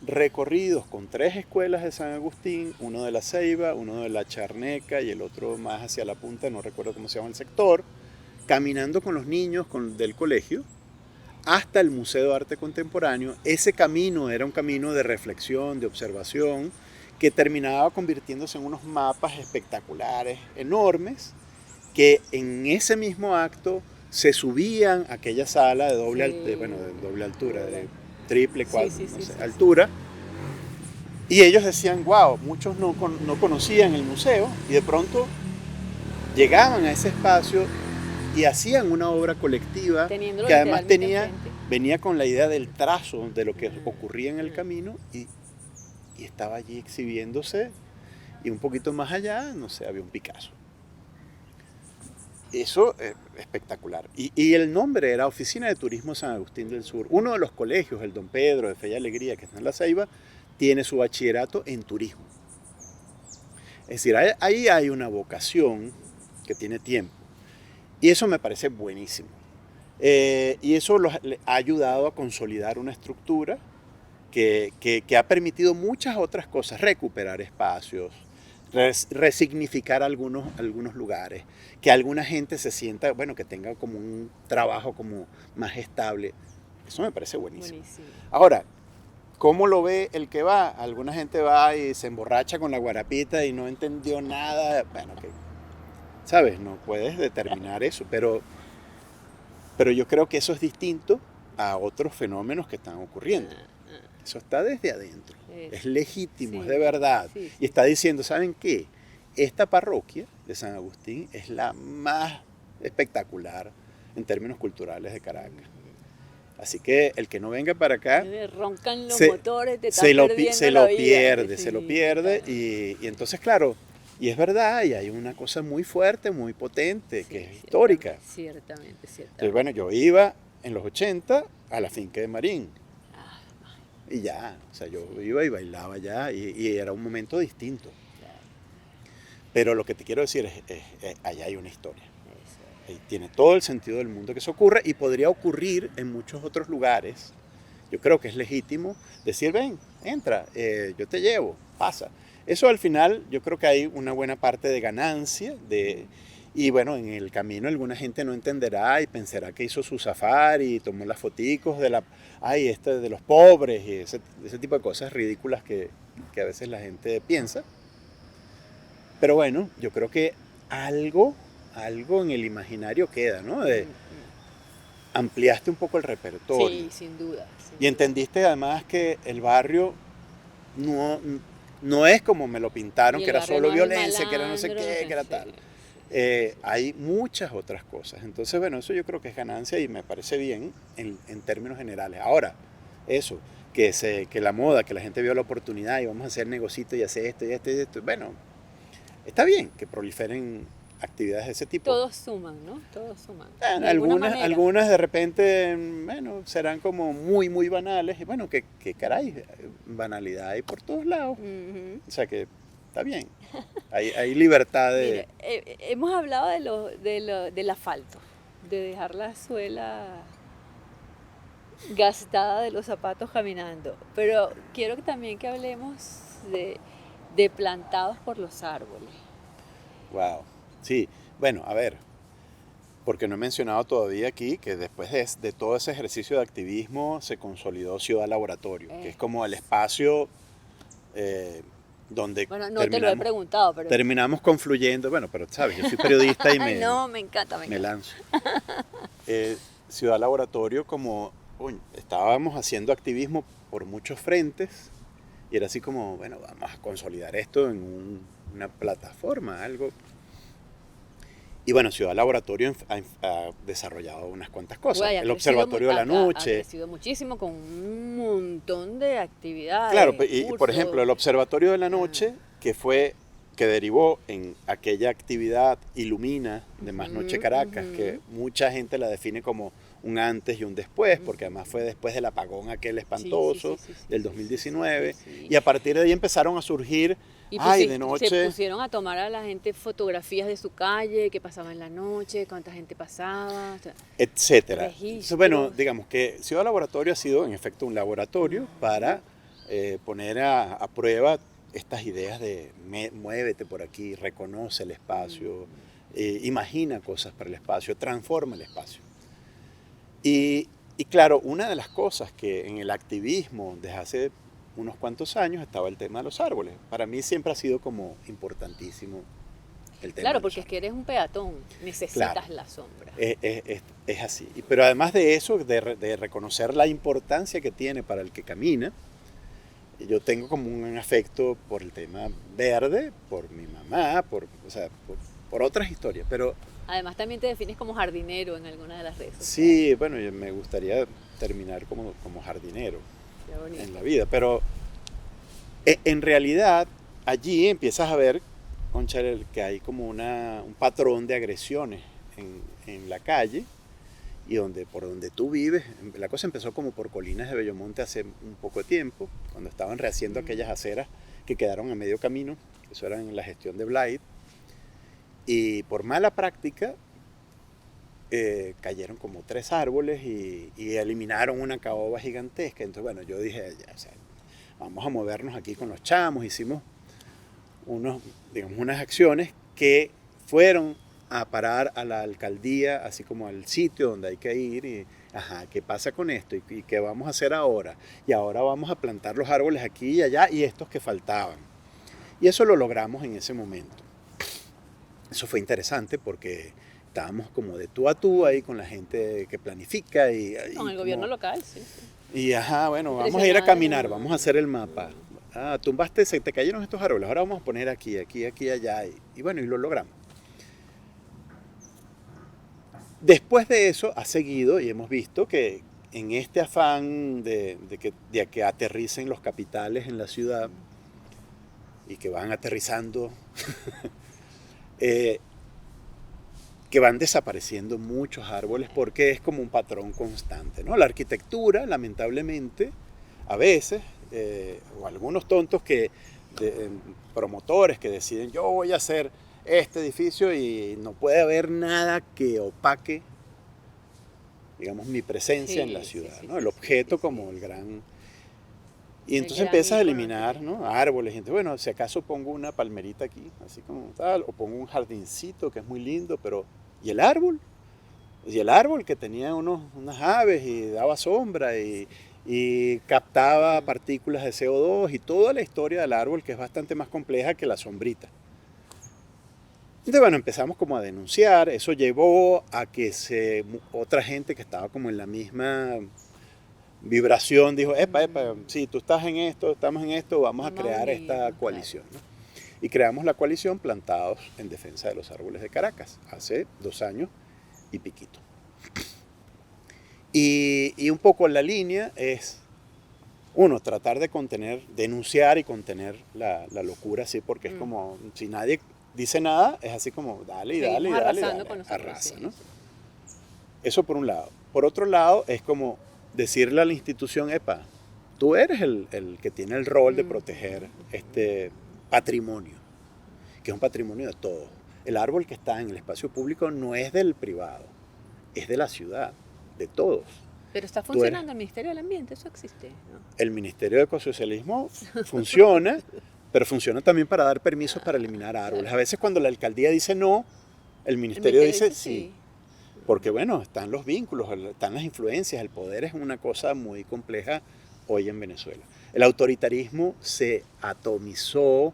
S2: recorridos con 3 escuelas de San Agustín, uno de la Ceiba, uno de la Charneca y el otro más hacia la punta, no recuerdo cómo se llama el sector, caminando con los niños del colegio hasta el Museo de Arte Contemporáneo. Ese camino era un camino de reflexión, de observación, que terminaba convirtiéndose en unos mapas espectaculares, enormes, que en ese mismo acto se subían a aquella sala de doble altura, de triple, altura, y ellos decían, wow, muchos no conocían el museo, y de pronto llegaban a ese espacio y hacían una obra colectiva que además venía con la idea del trazo de lo que ocurría en el camino, y estaba allí exhibiéndose, y un poquito más allá, no sé, había un Picasso. Eso es espectacular. Y el nombre era Oficina de Turismo San Agustín del Sur. Uno de los colegios, el Don Pedro de Fe y Alegría, que está en La Ceiba, tiene su bachillerato en turismo. Es decir, ahí hay una vocación que tiene tiempo. Y eso me parece buenísimo. Y eso le ha ayudado a consolidar una estructura que ha permitido muchas otras cosas, recuperar espacios, resignificar algunos lugares, que alguna gente se sienta, bueno, que tenga como un trabajo como más estable. Eso me parece buenísimo. Ahora, ¿cómo lo ve el que va? Alguna gente va y se emborracha con la guarapita y no entendió nada. Bueno, ¿sabes? No puedes determinar eso, pero yo creo que eso es distinto a otros fenómenos que están ocurriendo. Eso está desde adentro, es legítimo, es de verdad. Y está diciendo, ¿saben qué? Esta parroquia de San Agustín es la más espectacular en términos culturales de Caracas. Así que el que no venga para acá,
S3: roncan los motores, se lo
S2: pierde. Y entonces, claro, y es verdad, y hay una cosa muy fuerte, muy potente, que es histórica.
S3: Ciertamente.
S2: Entonces, bueno, yo iba en los 80 a la finca de Marín. Y ya, o sea, yo iba y bailaba ya, y era un momento distinto. Pero lo que te quiero decir es allá hay una historia. Tiene todo el sentido del mundo que eso ocurre, y podría ocurrir en muchos otros lugares. Yo creo que es legítimo decir, ven, entra, yo te llevo, pasa. Eso al final yo creo que hay una buena parte de ganancia, y bueno, en el camino alguna gente no entenderá y pensará que hizo su safari y tomó las foticos de los pobres y ese tipo de cosas ridículas que a veces la gente piensa. Pero bueno, yo creo que algo en el imaginario queda, ¿no? Ampliaste un poco el repertorio.
S3: Sí, sin duda.
S2: Y entendiste además que el barrio no es como me lo pintaron, que era solo violencia, que era no sé qué, que era tal. Hay muchas otras cosas. Entonces, bueno, eso yo creo que es ganancia y me parece bien en términos generales. Ahora, eso, que la moda, que la gente vio la oportunidad y vamos a hacer negocito y hacer esto y esto y esto. Bueno, está bien que proliferen actividades de ese tipo.
S3: Todos suman, ¿no? Todos suman.
S2: Algunas de repente, bueno, serán como muy, muy banales. Y bueno, que caray, banalidad hay por todos lados.
S3: Uh-huh.
S2: O sea que está bien. Hay libertad de...
S3: Mire, hemos hablado del asfalto, de dejar la suela gastada de los zapatos caminando. Pero quiero también que hablemos de plantados por los árboles.
S2: Wow. Sí, bueno, a ver, porque no he mencionado todavía aquí que después de todo ese ejercicio de activismo se consolidó Ciudad Laboratorio, que es como el espacio donde
S3: bueno, no te lo he preguntado, pero...
S2: terminamos confluyendo. Bueno, pero sabes, yo soy periodista y
S3: me encanta.
S2: Me lanzo. Ciudad Laboratorio, como estábamos haciendo activismo por muchos frentes, y era así como, bueno, vamos a consolidar esto en una plataforma, algo. Y bueno, Ciudad Laboratorio ha desarrollado unas cuantas cosas. El Observatorio de la Noche.
S3: Ha crecido muchísimo con un montón de actividades.
S2: Claro, y por ejemplo, el Observatorio de la Noche, que derivó en aquella actividad Ilumina de Más Noche Caracas, que mucha gente la define como un antes y un después, porque además fue después del apagón aquel espantoso del 2019, y a partir de ahí empezaron a surgir... de noche.
S3: Se pusieron a tomar a la gente fotografías de su calle, qué pasaba en la noche, cuánta gente pasaba,
S2: etcétera. Entonces, bueno, digamos que Ciudad Laboratorio ha sido en efecto un laboratorio para poner a prueba estas ideas de muévete por aquí, reconoce el espacio, imagina cosas para el espacio, transforma el espacio. Y claro, una de las cosas que en el activismo desde hace unos cuantos años estaba el tema de los árboles. Para mí siempre ha sido como importantísimo el tema.
S3: Claro, porque es que eres un peatón, necesitas
S2: Claro.
S3: la sombra.
S2: Es así. Pero además de eso, de reconocer la importancia que tiene para el que camina, yo tengo como un afecto por el tema verde, por mi mamá, o sea, por otras historias. Pero
S3: Además también te defines como jardinero en alguna de las redes sociales.
S2: sí, bueno, me gustaría terminar como jardinero
S3: Qué bonito.
S2: en la vida. Pero en realidad allí empiezas a ver, Conchale, que hay como un patrón de agresiones en la calle y por donde tú vives. La cosa empezó como por Colinas de Bellomonte hace un poco de tiempo, cuando estaban rehaciendo aquellas aceras que quedaron a medio camino. Eso era en la gestión de Blythe. Y por mala práctica cayeron como 3 árboles y eliminaron una caoba gigantesca. Entonces, bueno, yo dije, ya, o sea, vamos a movernos aquí con los chamos. Hicimos unas acciones que fueron a parar a la alcaldía, así como al sitio donde hay que ir y, ¿qué pasa con esto? ¿Y qué vamos a hacer ahora? Y ahora vamos a plantar los árboles aquí y allá y estos que faltaban. Y eso lo logramos en ese momento. Eso fue interesante porque estábamos como de tú a tú ahí con la gente que planifica
S3: Con el gobierno local, sí.
S2: y bueno, vamos a ir a caminar, vamos a hacer el mapa. Se te cayeron estos árboles, ahora vamos a poner aquí, allá. Y bueno, y lo logramos. Después de eso ha seguido y hemos visto que en este afán de que aterricen los capitales en la ciudad y que van aterrizando, que van desapareciendo muchos árboles porque es como un patrón constante, ¿no? La arquitectura, lamentablemente, a veces, o algunos tontos promotores que deciden yo voy a hacer este edificio y no puede haber nada que opaque, digamos, mi presencia en la ciudad, ¿no? El objeto como el gran... Y entonces empiezas a eliminar, ¿no? Árboles. Gente, bueno, si acaso pongo una palmerita aquí, así como tal, o pongo un jardincito que es muy lindo, pero ¿y el árbol? Y el árbol que tenía unas aves y daba sombra y captaba partículas de CO2 y toda la historia del árbol que es bastante más compleja que la sombrita. Entonces, bueno, empezamos como a denunciar. Eso llevó a que otra gente que estaba como en la misma vibración dijo, epa, sí, tú estás en esto, estamos en esto, vamos a crear esta coalición, ¿no? Y creamos la coalición Plantados en Defensa de los Árboles de Caracas, hace 2 años y piquito. Y un poco la línea es, uno, tratar de denunciar y contener la locura, así, porque es como, si nadie dice nada, es así como, dale, arrasa, ¿no? Eso por un lado. Por otro lado, es como decirle a la institución, epa, tú eres el que tiene el rol de proteger este patrimonio, que es un patrimonio de todos. El árbol que está en el espacio público no es del privado, es de la ciudad, de todos.
S3: Pero está funcionando el Ministerio del Ambiente, eso existe, ¿no?
S2: El Ministerio de Ecosocialismo funciona, pero funciona también para dar permisos para eliminar árboles. A veces cuando la alcaldía dice no, el ministerio dice sí. Porque bueno, están los vínculos, están las influencias, el poder es una cosa muy compleja hoy en Venezuela. El autoritarismo se atomizó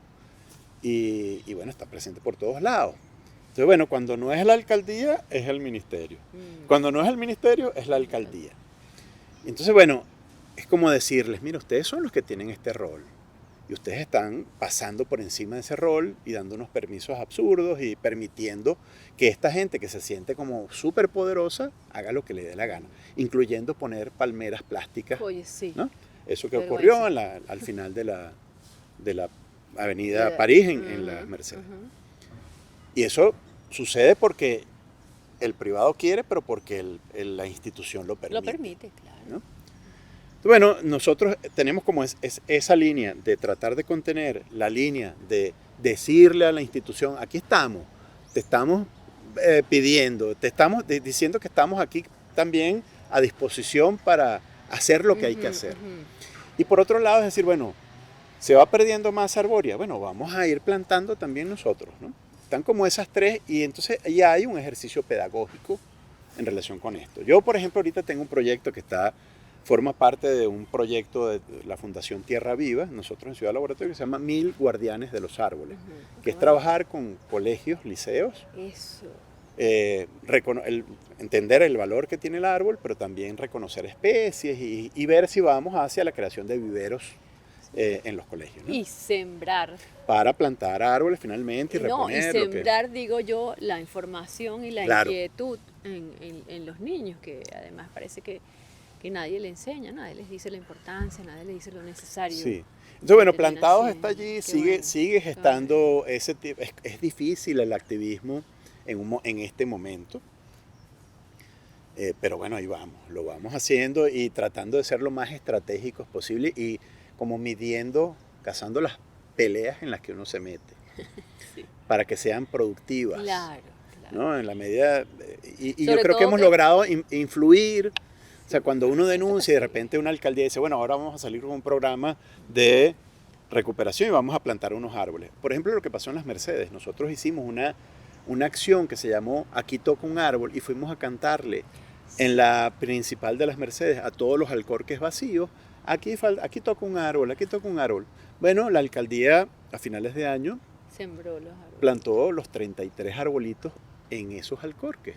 S2: y bueno, está presente por todos lados. Entonces bueno, cuando no es la alcaldía, es el ministerio. Cuando no es el ministerio, es la alcaldía. Entonces bueno, es como decirles, mira, ustedes son los que tienen este rol. Y ustedes están pasando por encima de ese rol y dando unos permisos absurdos y permitiendo que esta gente que se siente como súper poderosa haga lo que le dé la gana, incluyendo poner palmeras plásticas.
S3: Oye, sí.
S2: ¿No? Eso que ocurrió al final de la avenida París en la Mercedes. Y eso sucede porque el privado quiere, pero porque la institución lo permite.
S3: Lo permite, claro.
S2: ¿No? Bueno, nosotros tenemos como esa línea de tratar de contener, la línea de decirle a la institución, aquí estamos, te estamos pidiendo, te estamos diciendo que estamos aquí también a disposición para hacer lo que hay que hacer. Y por otro lado es decir, bueno, se va perdiendo masa arbórea, bueno, vamos a ir plantando también nosotros, ¿no? Están como esas tres y entonces ya hay un ejercicio pedagógico en relación con esto. Yo, por ejemplo, ahorita tengo un proyecto que forma parte de un proyecto de la Fundación Tierra Viva, nosotros en Ciudad Laboratorio, que se llama 1000 Guardianes de los Árboles, que es trabajar con colegios, liceos,
S3: Eso.
S2: entender el valor que tiene el árbol, pero también reconocer especies y ver si vamos hacia la creación de viveros en los colegios, ¿no?
S3: Y sembrar.
S2: Para plantar árboles finalmente y
S3: No, y
S2: reponer.
S3: sembrar, digo yo, la información y la
S2: Claro.
S3: inquietud en los niños, que además parece que nadie le enseña, nadie les dice la importancia, nadie les dice lo necesario.
S2: Sí. Entonces, bueno,
S3: que termina
S2: Plantados
S3: siendo.
S2: está allí,
S3: Qué
S2: sigue,
S3: bueno,
S2: sigue
S3: qué
S2: gestando ese tipo. Es difícil el activismo en este momento. Pero bueno, ahí vamos, lo vamos haciendo y tratando de ser lo más estratégicos posible y como midiendo, cazando las peleas en las que uno se mete,
S3: Sí.
S2: para que sean productivas,
S3: Claro, claro.
S2: ¿no? En la medida, y yo
S3: Sobre
S2: creo que
S3: todo
S2: hemos
S3: que-
S2: logrado influir, o sea, cuando uno denuncia y de repente una alcaldía dice, bueno, ahora vamos a salir con un programa de recuperación y vamos a plantar unos árboles. Por ejemplo, lo que pasó en las Mercedes, nosotros hicimos una acción que se llamó Aquí toca un árbol y fuimos a cantarle en la principal de las Mercedes a todos los alcorques vacíos, aquí toca un árbol, aquí toca un árbol. Bueno, la alcaldía a finales de año
S3: Sembró los árboles.
S2: plantó los 33 arbolitos en esos alcorques.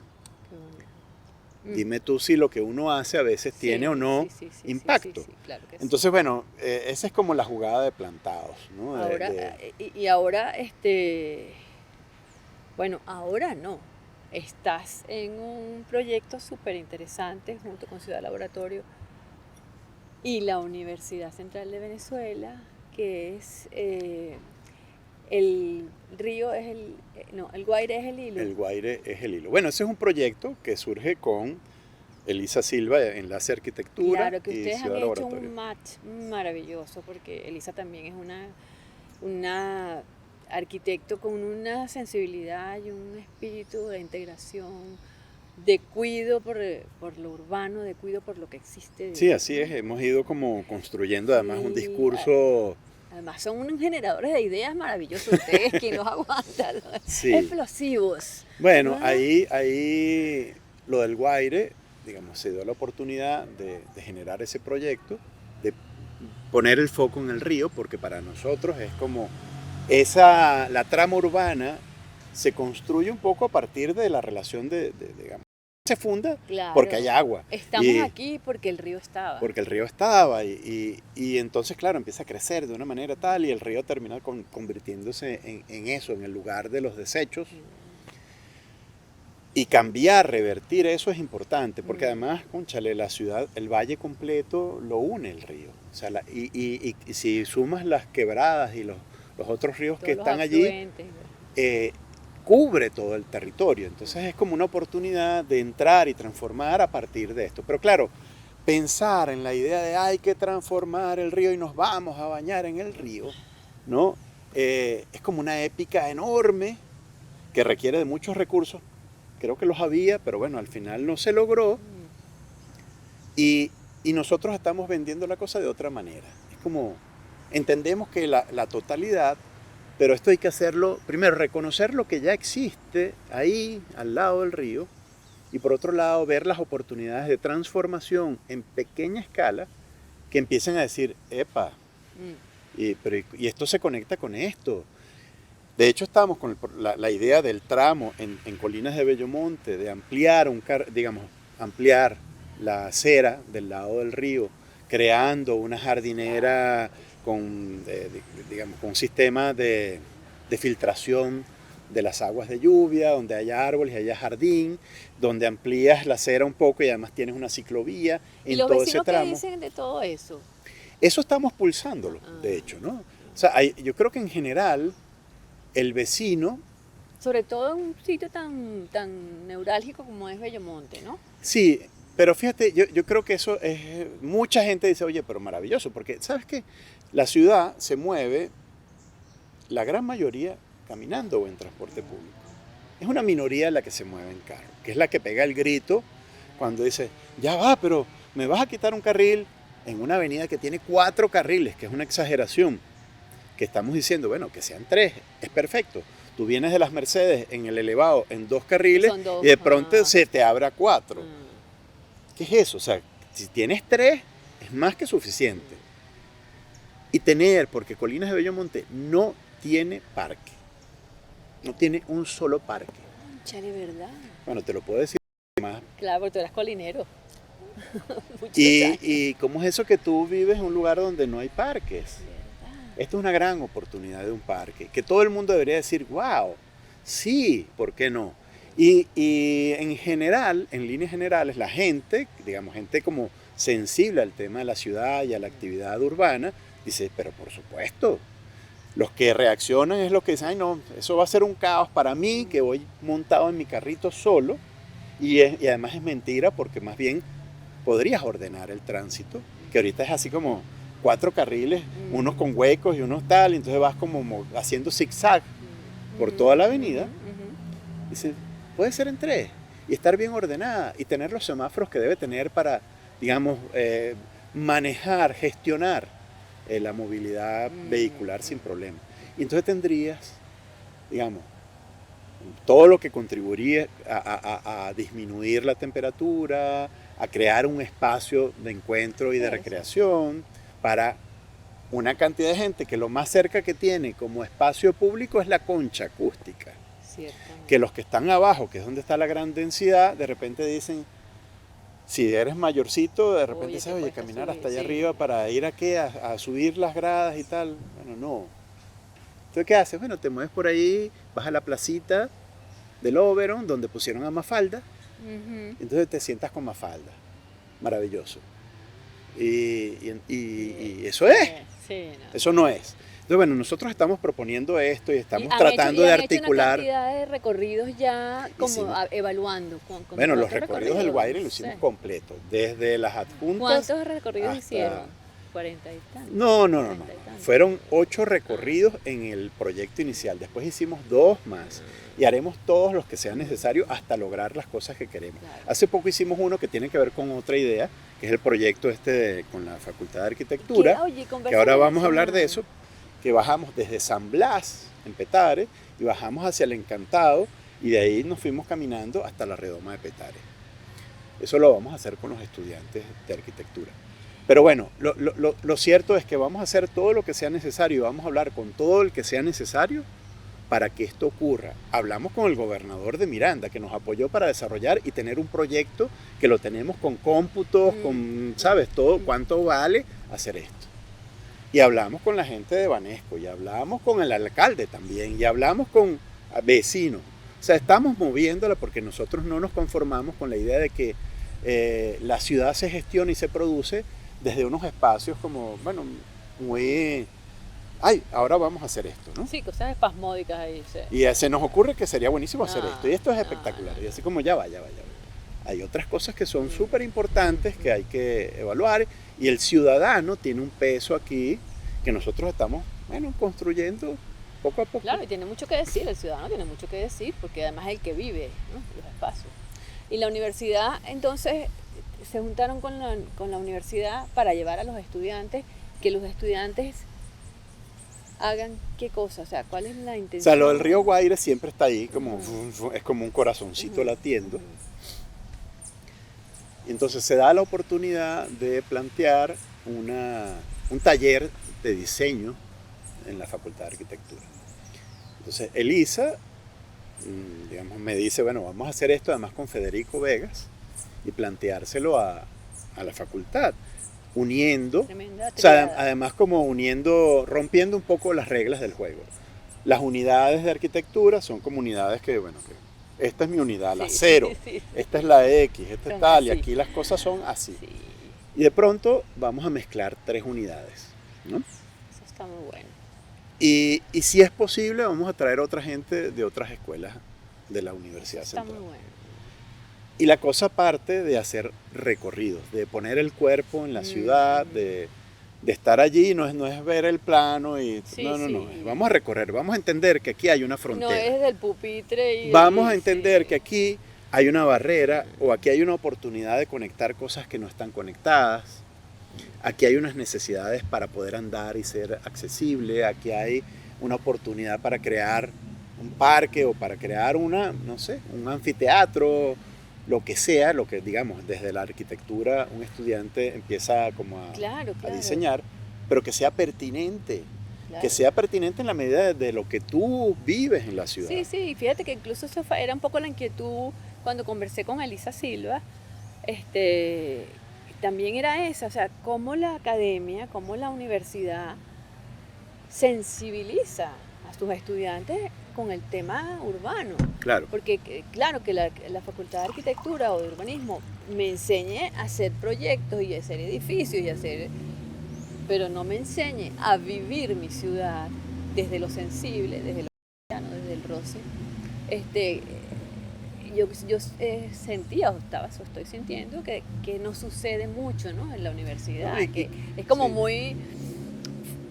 S3: Qué bonito.
S2: Dime tú si lo que uno hace a veces
S3: Sí,
S2: tiene o no
S3: sí,
S2: impacto.
S3: sí, claro que sí.
S2: Entonces, bueno, esa es como la jugada de Plantados, ¿no?
S3: Ahora, y ahora, bueno, ahora no. Estás en un proyecto súper interesante junto con Ciudad Laboratorio y la Universidad Central de Venezuela, que es el río es el Guaire es el hilo.
S2: El Guaire es el hilo. Bueno, ese es un proyecto que surge con Elisa Silva, Enlace Arquitectura
S3: Claro, que
S2: y
S3: ustedes han
S2: Ciudad
S3: hecho
S2: Laboratorio.
S3: un match maravilloso, porque Elisa también es una arquitecto con una sensibilidad y un espíritu de integración, de cuido por lo urbano, de cuido por lo que existe.
S2: Sí, así es. Hemos ido como construyendo además un
S3: Sí,
S2: discurso.
S3: Además son unos generadores de ideas maravillosos ustedes, quien los aguanta,
S2: Sí.
S3: explosivos.
S2: Bueno,
S3: Ah.
S2: ahí lo del Guaire, digamos, se dio la oportunidad de generar ese proyecto, de poner el foco en el río, porque para nosotros es como la trama urbana se construye un poco a partir de la relación digamos, se funda
S3: Claro.
S2: porque hay agua.
S3: Estamos
S2: Y-
S3: aquí porque el río estaba.
S2: Porque el río estaba y entonces, claro, empieza a crecer de una manera tal y el río termina convirtiéndose en eso, en el lugar de los desechos. Y cambiar, revertir eso es importante, porque además, cónchale, la ciudad, el valle completo lo une el río. O sea, y si sumas las quebradas y los otros ríos
S3: Todos
S2: que
S3: los
S2: están allí,
S3: afluentes.
S2: cubre todo el territorio. Entonces es como una oportunidad de entrar y transformar a partir de esto. Pero claro, pensar en la idea de hay que transformar el río y nos vamos a bañar en el río, ¿no? Es como una épica enorme que requiere de muchos recursos. Creo que los había, pero bueno, al final no se logró. Y nosotros estamos vendiendo la cosa de otra manera. Es como, entendemos que la totalidad, pero esto hay que hacerlo, primero, reconocer lo que ya existe ahí, al lado del río, y por otro lado, ver las oportunidades de transformación en pequeña escala que empiecen a decir, epa, y esto se conecta con esto. De hecho, estábamos con la idea del tramo en Colinas de Bellomonte, de ampliar, ampliar la acera del lado del río, creando una jardinera con un sistema de filtración de las aguas de lluvia, donde haya árboles, haya jardín, donde amplías la acera un poco y además tienes una ciclovía
S3: ¿Y
S2: en
S3: los
S2: todo ese
S3: vecinos qué
S2: tramo.
S3: dicen de todo eso?
S2: Eso estamos pulsándolo, de hecho, ¿no? O sea, yo creo que en general el vecino,
S3: Sobre todo en un sitio tan neurálgico como es Bellomonte, ¿no?
S2: sí, pero fíjate, yo creo que eso es, mucha gente dice, oye, pero maravilloso, porque ¿sabes qué? La ciudad se mueve, la gran mayoría caminando o en transporte público. Es una minoría la que se mueve en carro, que es la que pega el grito cuando dice, ya va, pero me vas a quitar un carril en una avenida que tiene 4 carriles, que es una exageración, que estamos diciendo, bueno, que sean 3, es perfecto. Tú vienes de las Mercedes en el elevado en 2 carriles
S3: Son 2,
S2: y de pronto se te abre a 4. ¿Qué es eso? O sea, si tienes 3, es más que suficiente. Y porque Colinas de Bellomonte no tiene parque. No tiene un solo parque.
S3: Chale, ¿verdad?
S2: Bueno, te lo puedo decir más.
S3: Claro, porque tú eras colinero.
S2: Y ¿cómo es eso que tú vives en un lugar donde no hay parques? Esta es una gran oportunidad de un parque, que todo el mundo debería decir, wow, sí, ¿por qué no? Y en general, en líneas generales, la gente, digamos, gente como sensible al tema de la ciudad y a la actividad urbana, dice, pero por supuesto, los que reaccionan es los que dicen, ay no, eso va a ser un caos para mí, que voy montado en mi carrito solo, y además es mentira porque más bien podrías ordenar el tránsito, que ahorita es así como 4 carriles, unos con huecos y unos tal, y entonces vas como haciendo zigzag por toda la avenida. Dice, puede ser en 3 y estar bien ordenada y tener los semáforos que debe tener para, digamos, manejar, gestionar la movilidad vehicular sin problema. Y entonces tendrías, digamos, todo lo que contribuiría a disminuir la temperatura, a crear un espacio de encuentro y de recreación para una cantidad de gente que lo más cerca que tiene como espacio público es la concha acústica. Que los que están abajo, que es donde está la gran densidad, de repente dicen, si eres mayorcito, de repente dices, oye, caminar hasta allá arriba para ir aquí a subir las gradas y tal. Bueno, no. Entonces, ¿qué haces? Bueno, te mueves por ahí, vas a la placita del Oberon, donde pusieron a Mafalda, entonces te sientas con Mafalda. Maravilloso. Y eso es. Eso no es. Entonces, bueno, nosotros estamos proponiendo esto y estamos tratando de articular.
S3: Hecho una cantidad de recorridos ya como evaluando.
S2: Bueno, los recorridos del Guaire lo hicimos completo, desde las adjuntas.
S3: ¿Cuántos recorridos hicieron? 40 y tantos.
S2: No. Fueron 8 recorridos en el proyecto inicial. Después hicimos 2 más. Y haremos todos los que sean necesarios hasta lograr las cosas que queremos. Claro. Hace poco hicimos uno que tiene que ver con otra idea, que es el proyecto con la Facultad de Arquitectura, que ahora vamos a hablar de eso, que bajamos desde San Blas, en Petare, y bajamos hacia el Encantado, y de ahí nos fuimos caminando hasta la redoma de Petare. Eso lo vamos a hacer con los estudiantes de arquitectura. Pero bueno, lo cierto es que vamos a hacer todo lo que sea necesario y vamos a hablar con todo el que sea necesario para que esto ocurra. Hablamos con el gobernador de Miranda, que nos apoyó para desarrollar y tener un proyecto que lo tenemos con cómputos, con, ¿sabes? Todo, cuánto vale hacer esto. Y hablamos con la gente de Banesco, y hablamos con el alcalde también, y hablamos con vecinos. O sea, estamos moviéndola porque nosotros no nos conformamos con la idea de que la ciudad se gestiona y se produce desde unos espacios como, bueno, muy... ay, ahora vamos a hacer esto, ¿no?
S3: Sí, cosas espasmódicas ahí. Sí.
S2: Y se nos ocurre que sería buenísimo hacer esto, y esto es espectacular, y así como ya va. Hay otras cosas que son súper importantes que hay que evaluar, y el ciudadano tiene un peso aquí que nosotros estamos, bueno, construyendo poco a poco.
S3: Claro, y tiene mucho que decir, el ciudadano tiene mucho que decir, porque además es el que vive, ¿no?, los espacios. Y la universidad, entonces, se juntaron con la universidad para llevar a los estudiantes, que los estudiantes hagan qué cosa, o sea, ¿cuál es la intención?
S2: O sea, lo del río Guaire siempre está ahí, como, es como un corazoncito latiendo. Y entonces se da la oportunidad de plantear un taller de diseño en la Facultad de Arquitectura. Entonces Elisa, digamos, me dice, bueno, vamos a hacer esto además con Federico Vegas y planteárselo a la facultad, uniendo, o sea, además como uniendo, rompiendo un poco las reglas del juego. Las unidades de arquitectura son como unidades que, bueno, que esta es mi unidad, la 0, esta es la X, esta es tal, y aquí las cosas son así. Sí. Y de pronto vamos a mezclar 3 unidades, ¿no?
S3: Eso está muy bueno.
S2: Y si es posible, vamos a traer otra gente de otras escuelas de la Universidad Central.
S3: Está muy bueno.
S2: Y la cosa parte de hacer recorridos, de poner el cuerpo en la ciudad, de estar allí, no es ver el plano y no. Vamos a recorrer, vamos a entender que aquí hay una frontera.
S3: No es del pupitre.
S2: Vamos a entender que aquí hay una barrera o aquí hay una oportunidad de conectar cosas que no están conectadas. aquí hay unas necesidades para poder andar y ser accesible, aquí hay una oportunidad para crear un parque o para crear una, no sé, un anfiteatro, lo que sea, lo que digamos, desde la arquitectura un estudiante empieza como
S3: Claro,
S2: a
S3: claro.
S2: diseñar, pero que sea pertinente.
S3: Claro.
S2: Que sea pertinente en la medida de lo que tú vives en la ciudad.
S3: Sí, sí, fíjate que incluso eso era un poco la inquietud cuando conversé con Elisa Silva, también era esa, o sea, cómo la academia, cómo la universidad sensibiliza a sus estudiantes con el tema urbano.
S2: Claro.
S3: Porque claro que la Facultad de Arquitectura o de Urbanismo me enseñe a hacer proyectos y a hacer edificios y a hacer... pero no me enseñe a vivir mi ciudad desde lo sensible, desde lo cotidiano, desde el roce. Yo sentía, estoy sintiendo que no sucede mucho, ¿no? En la universidad, que es como
S2: sí,
S3: muy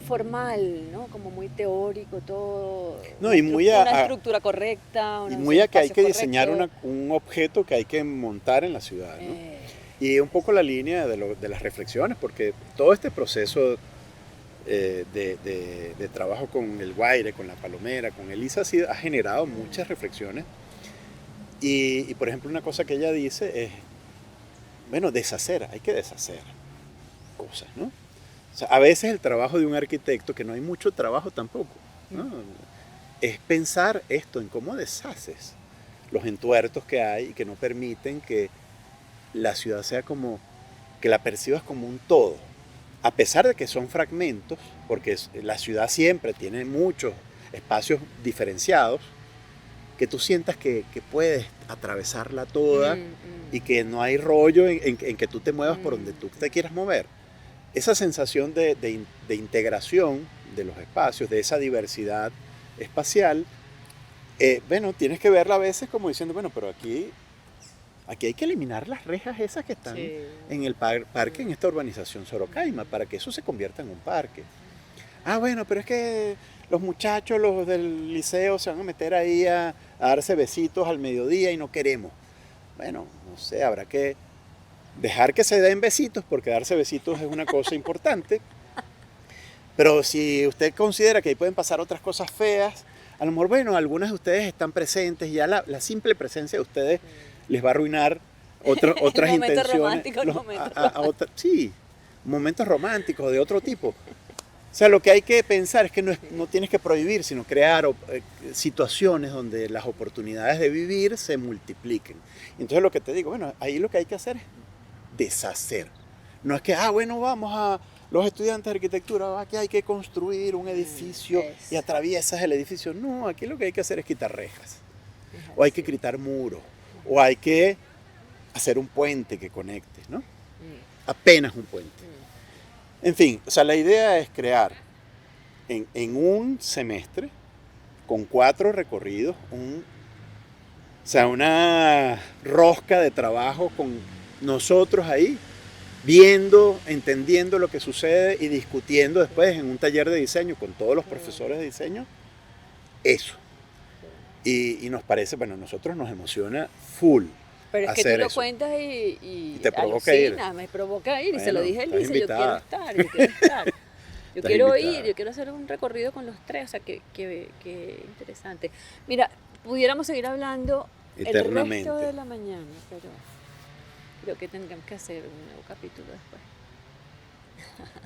S3: formal, ¿no? Como muy teórico todo,
S2: no, y muy
S3: una estructura correcta,
S2: y muy a que hay que diseñar un objeto que hay que montar en la ciudad, ¿no? Y un poco la línea de las reflexiones, porque todo este proceso de trabajo con el Guaire, con la Palomera, con Elisa, ha generado muchas reflexiones. Y por ejemplo, una cosa que ella dice es, bueno, hay que deshacer cosas, ¿no? O sea, a veces el trabajo de un arquitecto, que no hay mucho trabajo tampoco, ¿no? Es pensar esto, en cómo deshaces los entuertos que hay y que no permiten que la ciudad sea como, que la percibas como un todo. A pesar de que son fragmentos, porque la ciudad siempre tiene muchos espacios diferenciados, que tú sientas que puedes atravesarla toda y que no hay rollo en que tú te muevas por donde tú te quieras mover. Esa sensación de integración de los espacios, de esa diversidad espacial, bueno, tienes que verla a veces como diciendo, bueno, pero aquí hay que eliminar las rejas esas que están en el parque, en esta urbanización Sorocaima, para que eso se convierta en un parque. Ah, bueno, pero es que los muchachos, los del liceo, se van a meter ahí a darse besitos al mediodía y no queremos. Bueno, no sé, habrá que dejar que se den besitos, porque darse besitos es una cosa importante. Pero si usted considera que ahí pueden pasar otras cosas feas, a lo mejor, bueno, algunas de ustedes están presentes y ya la simple presencia de ustedes les va a arruinar otras intenciones. Sí, momentos románticos de otro tipo. O sea, lo que hay que pensar es que no tienes que prohibir, sino crear situaciones donde las oportunidades de vivir se multipliquen. Entonces lo que te digo, bueno, ahí lo que hay que hacer es deshacer. No es que, bueno, vamos a los estudiantes de arquitectura, que hay que construir un edificio y atraviesas el edificio. No, aquí lo que hay que hacer es quitar rejas. O hay que quitar muros. O hay que hacer un puente que conecte, ¿no? Apenas un puente. En fin, o sea, la idea es crear en un semestre, con 4 recorridos, una rosca de trabajo con nosotros ahí, viendo, entendiendo lo que sucede y discutiendo después en un taller de diseño con todos los profesores de diseño, eso. Y nos parece, bueno, a nosotros nos emociona full.
S3: Pero es que tú lo cuentas y
S2: te provoca ir.
S3: Me provoca ir.
S2: Bueno,
S3: y se lo dije a Elisa, yo quiero estar. Yo quiero ir, yo quiero hacer un recorrido con los 3, o sea, que interesante. Mira, pudiéramos seguir hablando el resto de la mañana, pero creo que tendríamos que hacer un nuevo capítulo después.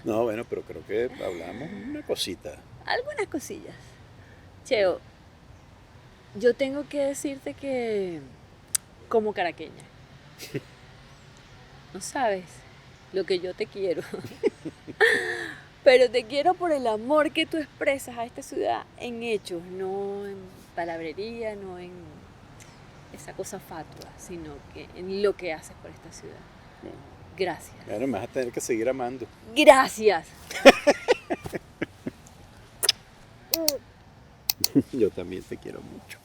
S2: No, bueno, pero creo que hablamos una cosita.
S3: Algunas cosillas. Cheo, yo tengo que decirte que, como caraqueña, no sabes lo que yo te quiero, pero te quiero por el amor que tú expresas a esta ciudad en hechos, no en palabrería, no en esa cosa fatua, sino que en lo que haces por esta ciudad. Gracias.
S2: Bueno, me vas a tener que seguir amando.
S3: Gracias.
S2: Yo también te quiero mucho.